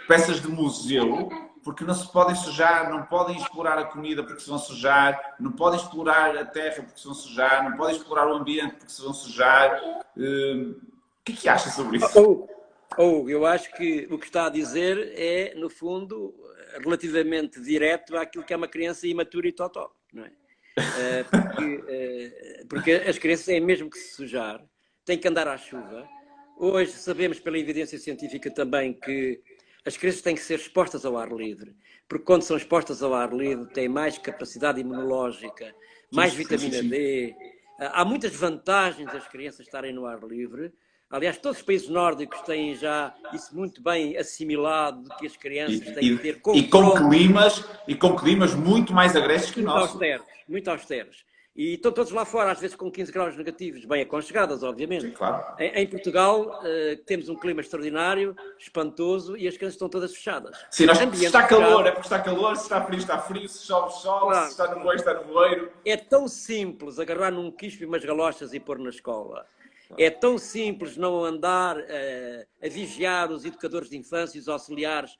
peças de museu, porque não se podem sujar, não podem explorar a comida porque se vão sujar, não podem explorar a terra porque se vão sujar, não podem explorar o ambiente porque se vão sujar. O que é que acha sobre isso? Eu acho que o que está a dizer é, no fundo, relativamente direto àquilo que é uma criança imatura e totó, não é? Porque as crianças têm mesmo que se sujar, têm que andar à chuva. Hoje sabemos pela evidência científica também que as crianças têm que ser expostas ao ar livre, porque quando são expostas ao ar livre têm mais capacidade imunológica, mais vitamina D. Há muitas vantagens das crianças estarem no ar livre. Aliás, todos os países nórdicos têm já isso muito bem assimilado, de que as crianças têm que ter e com climas muito mais agressos que o nosso. Muito austeros. E estão todos lá fora, às vezes com 15 graus negativos, bem aconchegadas, obviamente. Sim, claro. Em Portugal, temos um clima extraordinário, espantoso, e as crianças estão todas fechadas. Sim, se está calor, é porque está calor, se está frio, se chove, claro. Se está nevoeiro, está nevoeiro. É tão simples agarrar num quispo e umas galochas e pôr na escola. É tão simples não andar a vigiar os educadores de infância e os auxiliares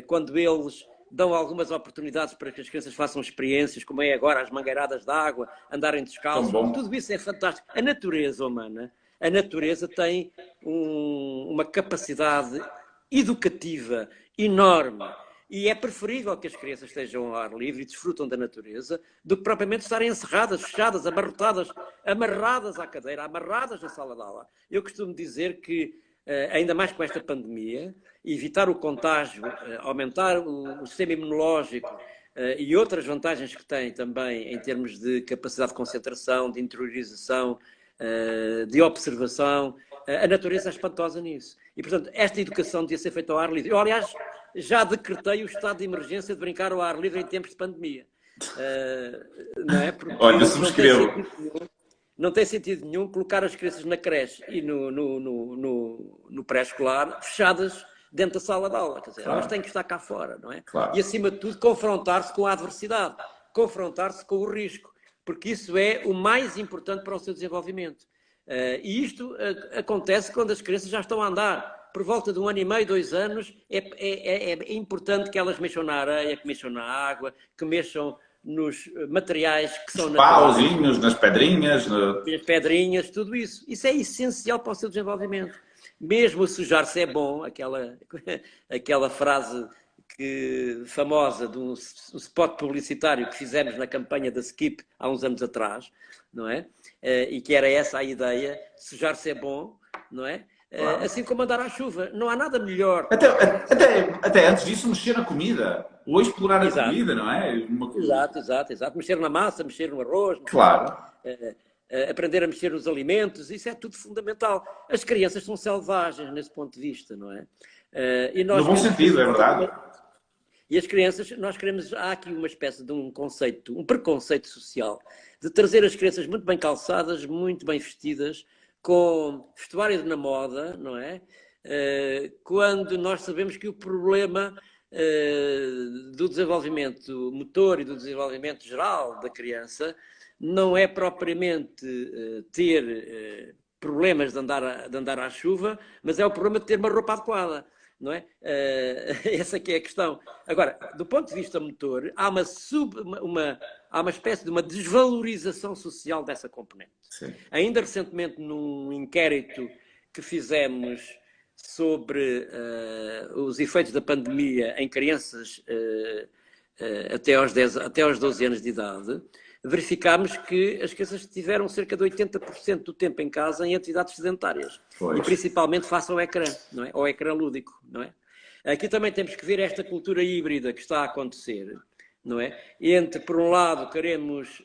quando eles dão algumas oportunidades para que as crianças façam experiências, como é agora as mangueiradas de água, andarem descalços. Tudo isso é fantástico. A natureza humana, a natureza tem uma capacidade educativa enorme. E é preferível que as crianças estejam ao ar livre e desfrutam da natureza do que propriamente estarem encerradas, fechadas, abarrotadas, amarradas à cadeira, amarradas na sala de aula. Eu costumo dizer que, ainda mais com esta pandemia, evitar o contágio, aumentar o sistema imunológico e outras vantagens que tem também em termos de capacidade de concentração, de interiorização, de observação, a natureza é espantosa nisso. E, portanto, esta educação devia ser feita ao ar livre. Eu, aliás, já decretei o estado de emergência de brincar ao ar livre em tempos de pandemia. Não é? Porque olha, subscrevo. Não tem sentido nenhum colocar as crianças na creche e no pré-escolar fechadas dentro da sala de aula. Quer dizer, elas têm que estar cá fora, não é? Claro. E, acima de tudo, confrontar-se com a adversidade, confrontar-se com o risco, porque isso é o mais importante para o seu desenvolvimento. E isto acontece quando as crianças já estão a andar. Por volta de 1 ano e meio, 2 anos, é importante que elas mexam na areia, que mexam na água, que mexam nos materiais que são naturais. Pauzinhos, nas pedrinhas. Nas pedrinhas, tudo isso. Isso é essencial para o seu desenvolvimento. Mesmo sujar-se é bom, aquela frase famosa de um spot publicitário que fizemos na campanha da Skip há uns anos atrás, não é? E que era essa a ideia, sujar-se é bom, não é? Claro. Assim como andar à chuva. Não há nada melhor. Até antes disso, mexer na comida. Ou explorar a comida, não é? Exato. Mexer na massa, mexer no arroz. Claro. Aprender a mexer nos alimentos, isso é tudo fundamental. As crianças são selvagens nesse ponto de vista, não é? E nós, no bom sentido, é verdade. E as crianças, há aqui uma espécie de um preconceito social, de trazer as crianças muito bem calçadas, muito bem vestidas, com vestuário na moda, não é? Quando nós sabemos que o problema do desenvolvimento motor e do desenvolvimento geral da criança não é propriamente ter problemas de andar à chuva, mas é o problema de ter uma roupa adequada, não é? Essa que é a questão. Agora, do ponto de vista motor, há uma espécie de uma desvalorização social dessa componente. Sim. Ainda recentemente, num inquérito que fizemos sobre os efeitos da pandemia em crianças até aos 12 anos de idade, verificámos que as crianças tiveram cerca de 80% do tempo em casa em atividades sedentárias. Pois. E principalmente face ao ecrã, não é? Ao ecrã lúdico, não é? Aqui também temos que ver esta cultura híbrida que está a acontecer, não é? Entre, por um lado, queremos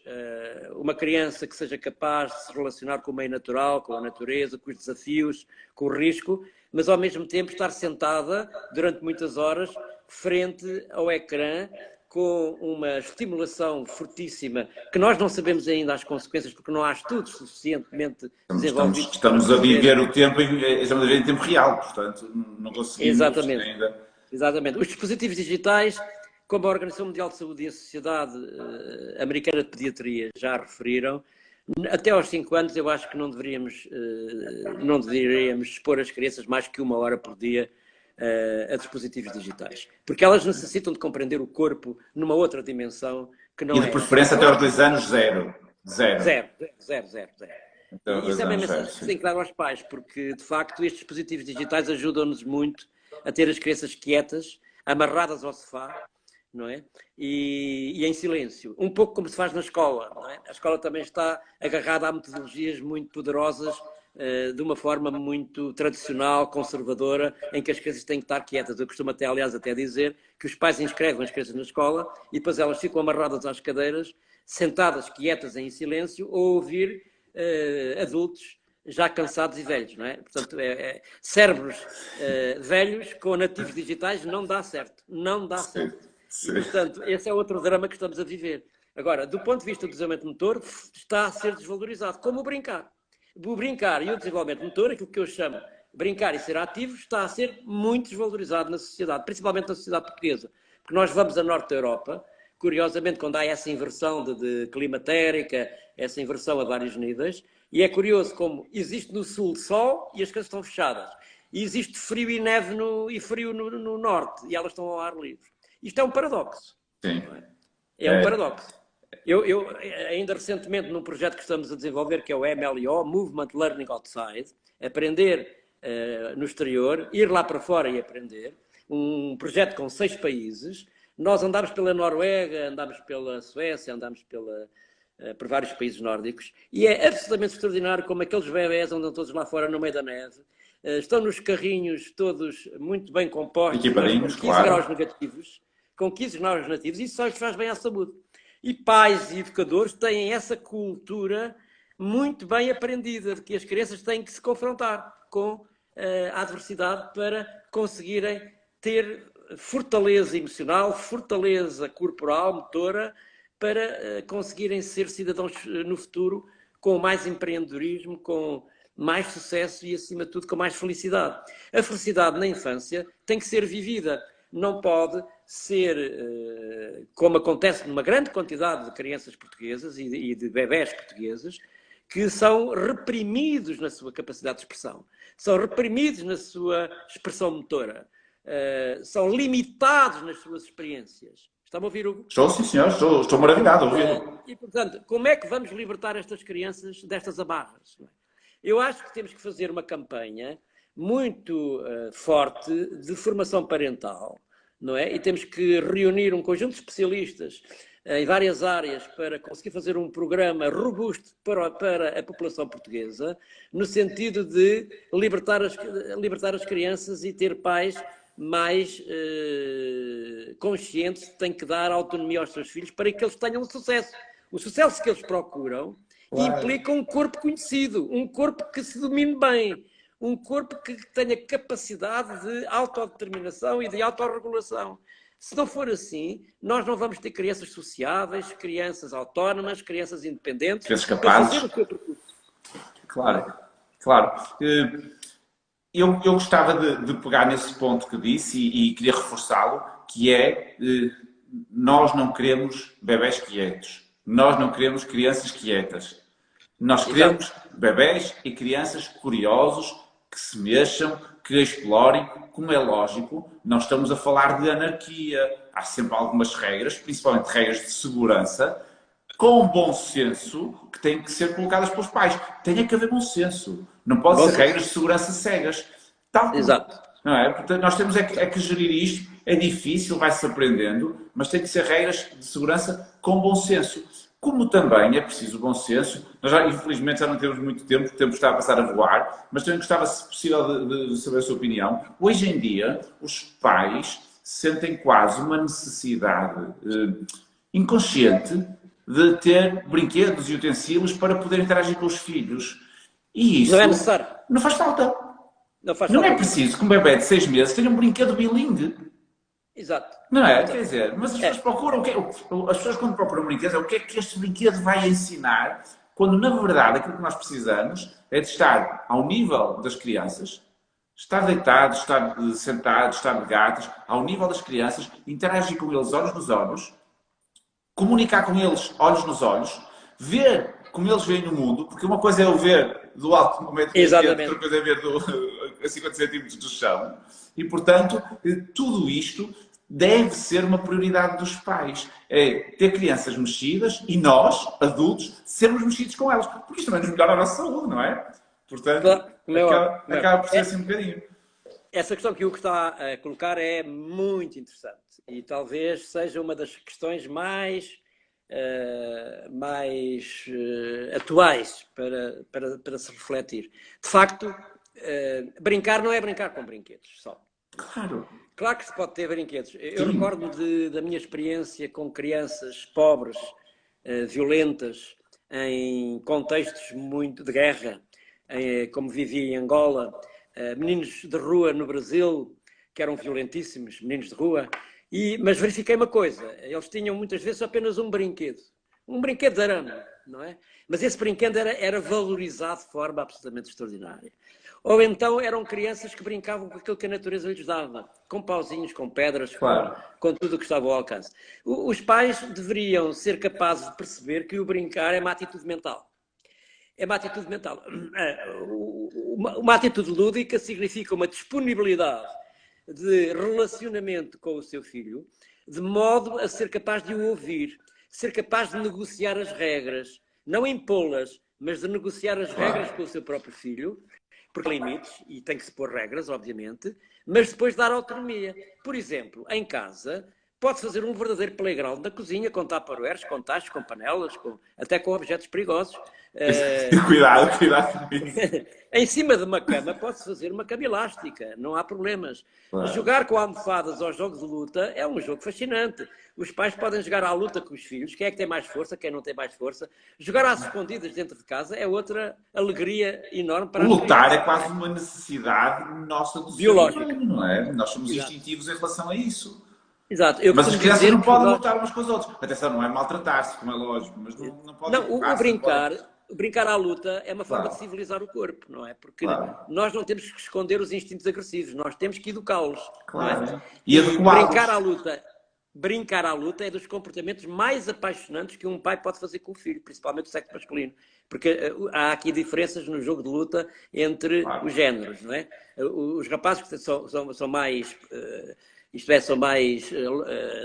uma criança que seja capaz de se relacionar com o meio natural, com a natureza, com os desafios, com o risco, mas ao mesmo tempo estar sentada durante muitas horas frente ao ecrã com uma estimulação fortíssima, que nós não sabemos ainda as consequências, porque não há estudos suficientemente desenvolvidos. Estamos a viver o tempo estamos a viver em tempo real, portanto, não conseguimos ainda. Exatamente. Os dispositivos digitais, como a Organização Mundial de Saúde e a Sociedade Americana de Pediatria já referiram, até aos 5 anos eu acho que não deveríamos expor as crianças mais que 1 hora por dia a dispositivos digitais. Porque elas necessitam de compreender o corpo numa outra dimensão que não é... E de preferência até aos 2 anos, zero. Zero. Então, E isso é uma mensagem que tem que dar aos pais, porque de facto estes dispositivos digitais ajudam-nos muito a ter as crianças quietas, amarradas ao sofá, não é? E em silêncio. Um pouco como se faz na escola, não é? A escola também está agarrada a metodologias muito poderosas, de uma forma muito tradicional, conservadora, em que as crianças têm que estar quietas. Eu costumo aliás, dizer que os pais inscrevem as crianças na escola e depois elas ficam amarradas às cadeiras, sentadas, quietas, em silêncio, a ouvir adultos já cansados e velhos, não é? Portanto, cérebros velhos com nativos digitais não dá certo. Não dá certo. E, portanto, esse é outro drama que estamos a viver. Agora, do ponto de vista do desenvolvimento motor, está a ser desvalorizado, como o brincar. O brincar e o desenvolvimento motor, aquilo que eu chamo brincar e ser ativo, está a ser muito desvalorizado na sociedade, principalmente na sociedade portuguesa. Porque nós vamos a norte da Europa, curiosamente, quando há essa inversão de climatérica, essa inversão a vários níveis, e é curioso como existe no sul sol e as coisas estão fechadas. E existe frio e neve e frio no norte, e elas estão ao ar livre. Isto é um paradoxo. Sim. É um paradoxo. Eu, ainda recentemente, num projeto que estamos a desenvolver, que é o MLO, Movement Learning Outside, aprender no exterior, ir lá para fora e aprender, um projeto com 6 países. Nós andámos pela Noruega, andámos pela Suécia, andámos por vários países nórdicos, e é absolutamente extraordinário como aqueles bebés andam todos lá fora no meio da neve, estão nos carrinhos todos muito bem compostos, equipadinhos, com 15 graus negativos, com 15 graus negativos, isso só lhes faz bem à saúde. E pais e educadores têm essa cultura muito bem aprendida, de que as crianças têm que se confrontar com a adversidade para conseguirem ter fortaleza emocional, fortaleza corporal, motora, para conseguirem ser cidadãos no futuro com mais empreendedorismo, com mais sucesso e, acima de tudo, com mais felicidade. A felicidade na infância tem que ser vivida, não pode ser, como acontece numa grande quantidade de crianças portuguesas e de bebés portugueses, que são reprimidos na sua capacidade de expressão, são reprimidos na sua expressão motora, são limitados nas suas experiências. Está-me a ouvir, Hugo? Estou, sim, senhor. Estou maravilhado a ouvi-lo. E, portanto, como é que vamos libertar estas crianças destas amarras? Eu acho que temos que fazer uma campanha muito forte de formação parental, não é? E temos que reunir um conjunto de especialistas em várias áreas para conseguir fazer um programa robusto para a população portuguesa, no sentido de libertar as crianças e ter pais mais conscientes de que têm que dar autonomia aos seus filhos para que eles tenham sucesso. O sucesso que eles procuram implica um corpo conhecido, um corpo que se domine bem, um corpo que tenha capacidade de autodeterminação e de autorregulação. Se não for assim, nós não vamos ter crianças sociáveis, crianças autónomas, crianças independentes, crianças capazes. Para fazer o seu percurso. Claro. Eu gostava de pegar nesse ponto que disse e queria reforçá-lo, que é nós não queremos bebés quietos. Nós não queremos crianças quietas. Nós queremos bebés e crianças curiosos, que se mexam, que explorem. Como é lógico, não estamos a falar de anarquia. Há sempre algumas regras, principalmente regras de segurança, com bom senso, que têm que ser colocadas pelos pais. Tem que haver bom senso. Não pode ser regras de segurança cegas. Exato. Não é? Portanto, nós temos que gerir isto. É difícil, vai-se aprendendo, mas tem que ser regras de segurança com bom senso. como também é preciso bom senso. Nós já, infelizmente, já não temos muito tempo, o tempo está a passar a voar, mas também gostava, se possível, de saber a sua opinião. Hoje em dia, os pais sentem quase uma necessidade inconsciente de ter brinquedos e utensílios para poder interagir com os filhos. E isso Não é necessário. não faz falta. Não faz Não falta. é preciso que um bebê de 6 meses tenha um brinquedo bilingue. Exato. Não é? Exato. Quer dizer, mas as pessoas procuram, as pessoas quando procuram brinquedos, é o que é que este brinquedo vai ensinar, quando na verdade aquilo que nós precisamos é de estar ao nível das crianças, estar deitado, estar sentado, estar de gatos, ao nível das crianças, interagir com eles olhos nos olhos, comunicar com eles olhos nos olhos, ver como eles veem o mundo, porque uma coisa é o ver do alto do metro, outra coisa é ver a 50 centímetros do chão, e portanto, tudo isto deve ser uma prioridade dos pais. É ter crianças mexidas e nós, adultos, sermos mexidos com elas, porque isto também nos melhora a nossa saúde, não é? Portanto, claro, acaba por ser assim um bocadinho. Essa questão que o Hugo está a colocar é muito interessante e talvez seja uma das questões mais atuais para se refletir. De facto, brincar não é brincar com brinquedos só. Claro que se pode ter brinquedos. Eu recordo da minha experiência com crianças pobres, violentas, em contextos muito de guerra, como vivia em Angola, meninos de rua no Brasil, que eram violentíssimos, meninos de rua, mas verifiquei uma coisa, eles tinham muitas vezes apenas um brinquedo de arame, não é? Mas esse brinquedo era valorizado de forma absolutamente extraordinária. Ou então eram crianças que brincavam com aquilo que a natureza lhes dava, com pauzinhos, com pedras, com tudo o que estava ao alcance. Os pais deveriam ser capazes de perceber que o brincar é uma atitude mental. É uma atitude mental. Uma atitude lúdica significa uma disponibilidade de relacionamento com o seu filho, de modo a ser capaz de o ouvir, ser capaz de negociar as regras, não impô-las, mas de negociar as regras com o seu próprio filho, porque há limites, e tem que se pôr regras, obviamente, mas depois dar autonomia. Por exemplo, em casa, pode fazer um verdadeiro playground na cozinha, com tupperwares, com tachos, com panelas, até com objetos perigosos. Cuidado com isso. Em cima de uma cama pode-se fazer uma cama elástica, não há problemas. Jogar com almofadas ao jogo de luta é um jogo fascinante. Os pais podem jogar à luta com os filhos, quem é que tem mais força, quem não tem mais força. Jogar às escondidas dentro de casa é outra alegria enorme para as crianças. Lutar é quase uma necessidade nossa do biológica, ser humano, não é? Nós somos instintivos em relação a isso. Exato. Mas as crianças não podem lutar umas com as outras. Atenção, não é maltratar-se, como é lógico, mas não podem... O brincar à luta é uma forma de civilizar o corpo, não é? Porque nós não temos que esconder os instintos agressivos, nós temos que educá-los. Claro. E brincar à luta é dos comportamentos mais apaixonantes que um pai pode fazer com o filho, principalmente o sexo masculino. Porque há aqui diferenças no jogo de luta entre os géneros, não é? Os rapazes que são mais... são mais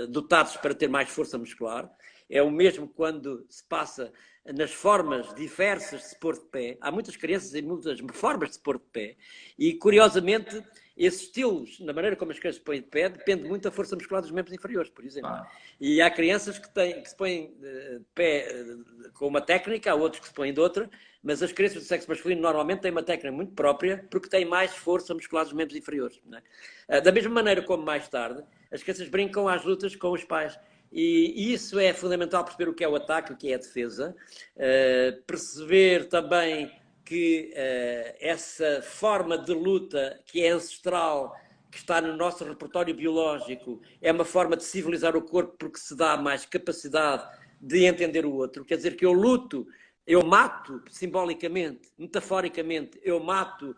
dotados para ter mais força muscular. É o mesmo quando se passa nas formas diversas de se pôr de pé. Há muitas crianças em muitas formas de se pôr de pé. E, curiosamente, esses estilos, na maneira como as crianças se põem de pé, depende muito da força muscular dos membros inferiores, por exemplo. E há crianças que se põem de pé com uma técnica, há outros que se põem de outra, mas as crianças do sexo masculino normalmente têm uma técnica muito própria porque têm mais força muscular dos membros inferiores. Não é? Da mesma maneira como mais tarde, as crianças brincam às lutas com os pais. E isso é fundamental, perceber o que é o ataque, o que é a defesa, perceber também que essa forma de luta que é ancestral, que está no nosso repertório biológico, é uma forma de civilizar o corpo porque se dá mais capacidade de entender o outro. Quer dizer que eu luto, eu mato simbolicamente, metaforicamente, eu mato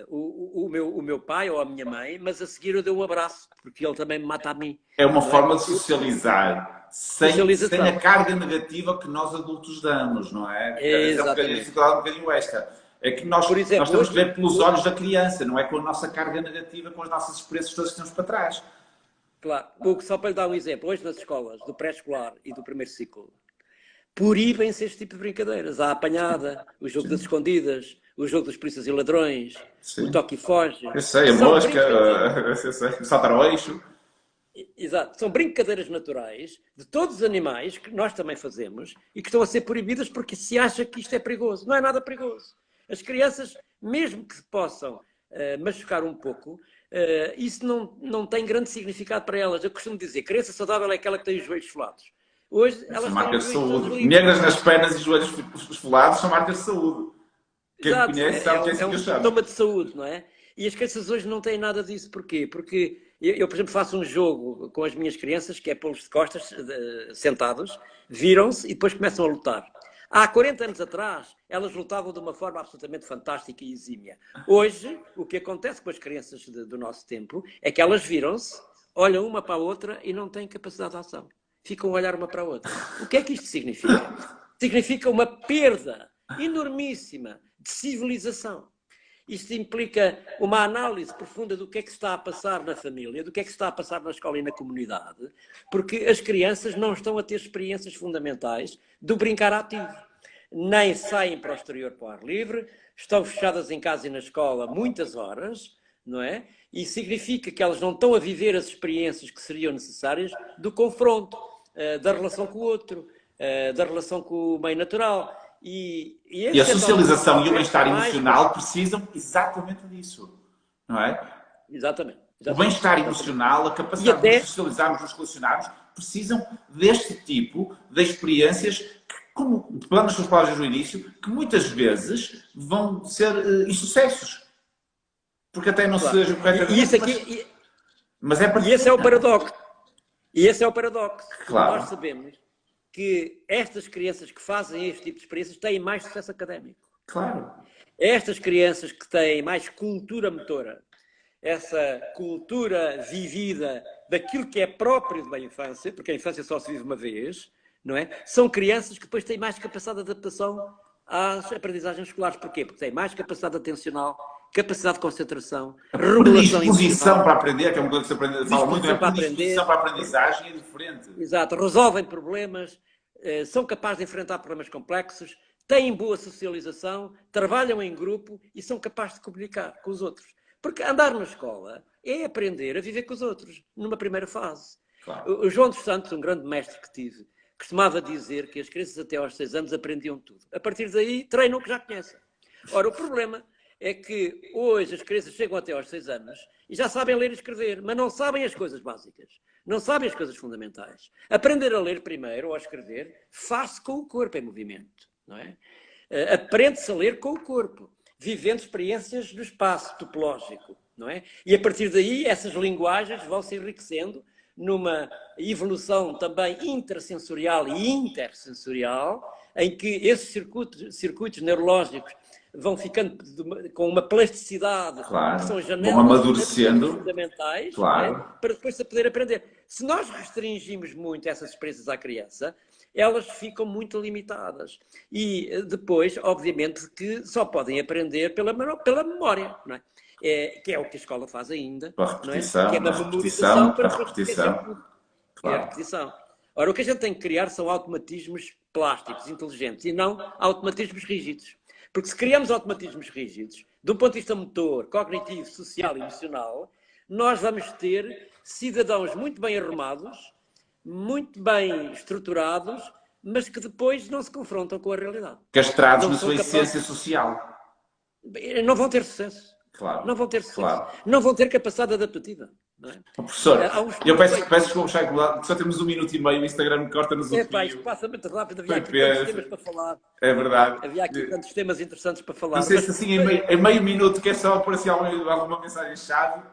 o meu pai ou a minha mãe, mas a seguir eu dou um abraço, porque ele também me mata a mim. É uma forma de socializar, sem a carga negativa que nós adultos damos, não é? Exatamente. É um bocadinho esta. É que nós temos que ver pelos olhos da criança, não é com a nossa carga negativa, com as nossas experiências todas que temos para trás. Claro. Só para lhe dar um exemplo, hoje nas escolas do pré-escolar e do primeiro ciclo, proíbem-se este tipo de brincadeiras. A apanhada, o jogo das escondidas, o jogo dos polícias e ladrões, o toque e foge. Eu sei, a mosca, eu sei, saltar ao eixo. Exato. São brincadeiras naturais de todos os animais que nós também fazemos e que estão a ser proibidas porque se acha que isto é perigoso. Não é nada perigoso. As crianças, mesmo que possam machucar um pouco, isso não tem grande significado para elas. Eu costumo dizer, criança saudável é aquela que tem os joelhos esfolados. Hoje elas São têm marcas os de joelhos todos saúde. limpos. Negras nas pernas e joelhos esfolados são marcas de saúde. Quem me Exato, conhece sabe que é assim um que eu chamo. sintoma de saúde, não é? E as crianças hoje não têm nada disso. Porquê? Porque eu, por exemplo, faço um jogo com as minhas crianças, que é pô-los de costas, sentados, viram-se e depois começam a lutar. Há 40 anos atrás, elas lutavam de uma forma absolutamente fantástica e exímia. Hoje, o que acontece com as crianças do nosso tempo é que elas viram-se, olham uma para a outra e não têm capacidade de ação. Ficam a olhar uma para a outra. O que é que isto significa? Significa uma perda enormíssima de civilização. Isto implica uma análise profunda do que é que se está a passar na família, do que é que se está a passar na escola e na comunidade, porque as crianças não estão a ter experiências fundamentais do brincar ativo. Nem saem para o exterior para o ar livre, estão fechadas em casa e na escola muitas horas, não é? E significa que elas não estão a viver as experiências que seriam necessárias do confronto, da relação com o outro, da relação com o meio natural. E a socialização e o bem-estar emocional precisam exatamente disso, não é? Exatamente. O bem-estar emocional, a capacidade de nos socializarmos, nos relacionarmos, precisam deste tipo de experiências que, como falamos nas suas palavras no início, que muitas vezes vão ser insucessos. Porque até não seja corretamente. Mas é para. E esse é o paradoxo. E esse é o paradoxo. Claro. Nós sabemos que estas crianças que fazem este tipo de experiências têm mais sucesso académico. Claro. Estas crianças que têm mais cultura motora, essa cultura vivida daquilo que é próprio de uma infância, porque a infância só se vive uma vez, não é? São crianças que depois têm mais capacidade de adaptação às aprendizagens escolares. Porquê? Porque têm mais capacidade atencional, capacidade de concentração, regulação predisposição para aprender, que é uma coisa que se aprende, fala muito, para predisposição para a aprendizagem é diferente. Exato, resolvem problemas, são capazes de enfrentar problemas complexos, têm boa socialização, trabalham em grupo e são capazes de comunicar com os outros. Porque andar na escola é aprender a viver com os outros, numa primeira fase. Claro. O João dos Santos, um grande mestre que tive, costumava dizer que as crianças até aos 6 anos aprendiam tudo. A partir daí, treinam o que já conhecem. Ora, o problema é que hoje as crianças chegam até aos 6 anos e já sabem ler e escrever, mas não sabem as coisas básicas, não sabem as coisas fundamentais. Aprender a ler primeiro ou a escrever faz-se com o corpo em movimento, não é? Aprende-se a ler com o corpo, vivendo experiências do espaço topológico, não é? E a partir daí essas linguagens vão se enriquecendo numa evolução também intrasensorial e intersensorial, em que esses circuitos neurológicos vão ficando com uma plasticidade, claro, que são janelas vão amadurecendo, fundamentais, claro, para depois se poder aprender. Se nós restringimos muito essas experiências à criança, elas ficam muito limitadas. E depois, obviamente, que só podem aprender pela memória, não é? Que é o que a escola faz ainda. A repetição, não é? Que é a repetição, para a repetição. Claro. A repetição. Ora, o que a gente tem que criar são automatismos plásticos, inteligentes, e não automatismos rígidos. Porque se criamos automatismos rígidos, do ponto de vista motor, cognitivo, social e emocional, nós vamos ter cidadãos muito bem arrumados, muito bem estruturados, mas que depois não se confrontam com a realidade. Castrados na sua essência social. Não vão ter sucesso. Claro. Não vão ter sucesso. Claro. Não vão ter capacidade adaptativa. Não é? Professor, eu peço desculpa, só temos 1 minuto e meio, o Instagram corta-nos o fio. Isto passa muito rápido, havia aqui tantos temas para falar. É verdade. Havia aqui tantos temas interessantes para falar. Não sei se assim em meio minuto, quer só por assim alguma mensagem-chave?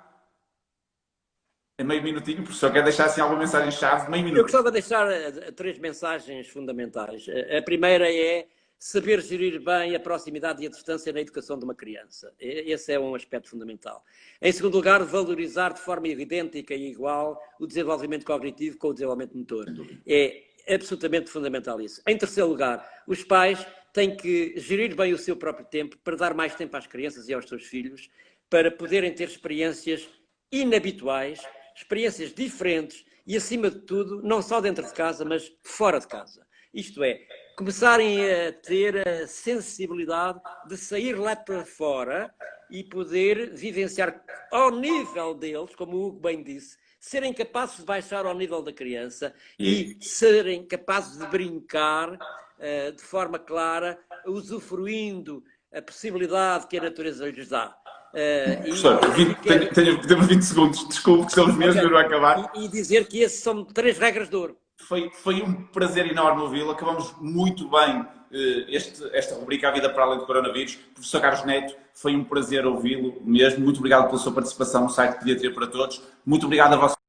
Em meio minutinho, professor, quer deixar assim alguma mensagem-chave? Meio minuto. Eu gostava de deixar 3 mensagens fundamentais. A primeira é saber gerir bem a proximidade e a distância na educação de uma criança. Esse é um aspecto fundamental. Em segundo lugar, valorizar de forma idêntica e igual o desenvolvimento cognitivo com o desenvolvimento motor. É absolutamente fundamental isso. Em terceiro lugar, os pais têm que gerir bem o seu próprio tempo para dar mais tempo às crianças e aos seus filhos, para poderem ter experiências inabituais, experiências diferentes e, acima de tudo, não só dentro de casa, mas fora de casa. Isto é, começarem a ter a sensibilidade de sair lá para fora e poder vivenciar ao nível deles, como o Hugo bem disse, serem capazes de baixar ao nível da criança E- e serem capazes de brincar de forma clara, usufruindo a possibilidade que a natureza lhes dá. Professor, temos 20 segundos, desculpe que estamos mesmo a acabar. E dizer que essas são 3 regras de ouro. Foi um prazer enorme ouvi-lo. Acabamos muito bem esta rubrica A Vida para Além do Coronavírus. Professor Carlos Neto, foi um prazer ouvi-lo mesmo. Muito obrigado pela sua participação no site Pediatria para Todos. Muito obrigado a vocês.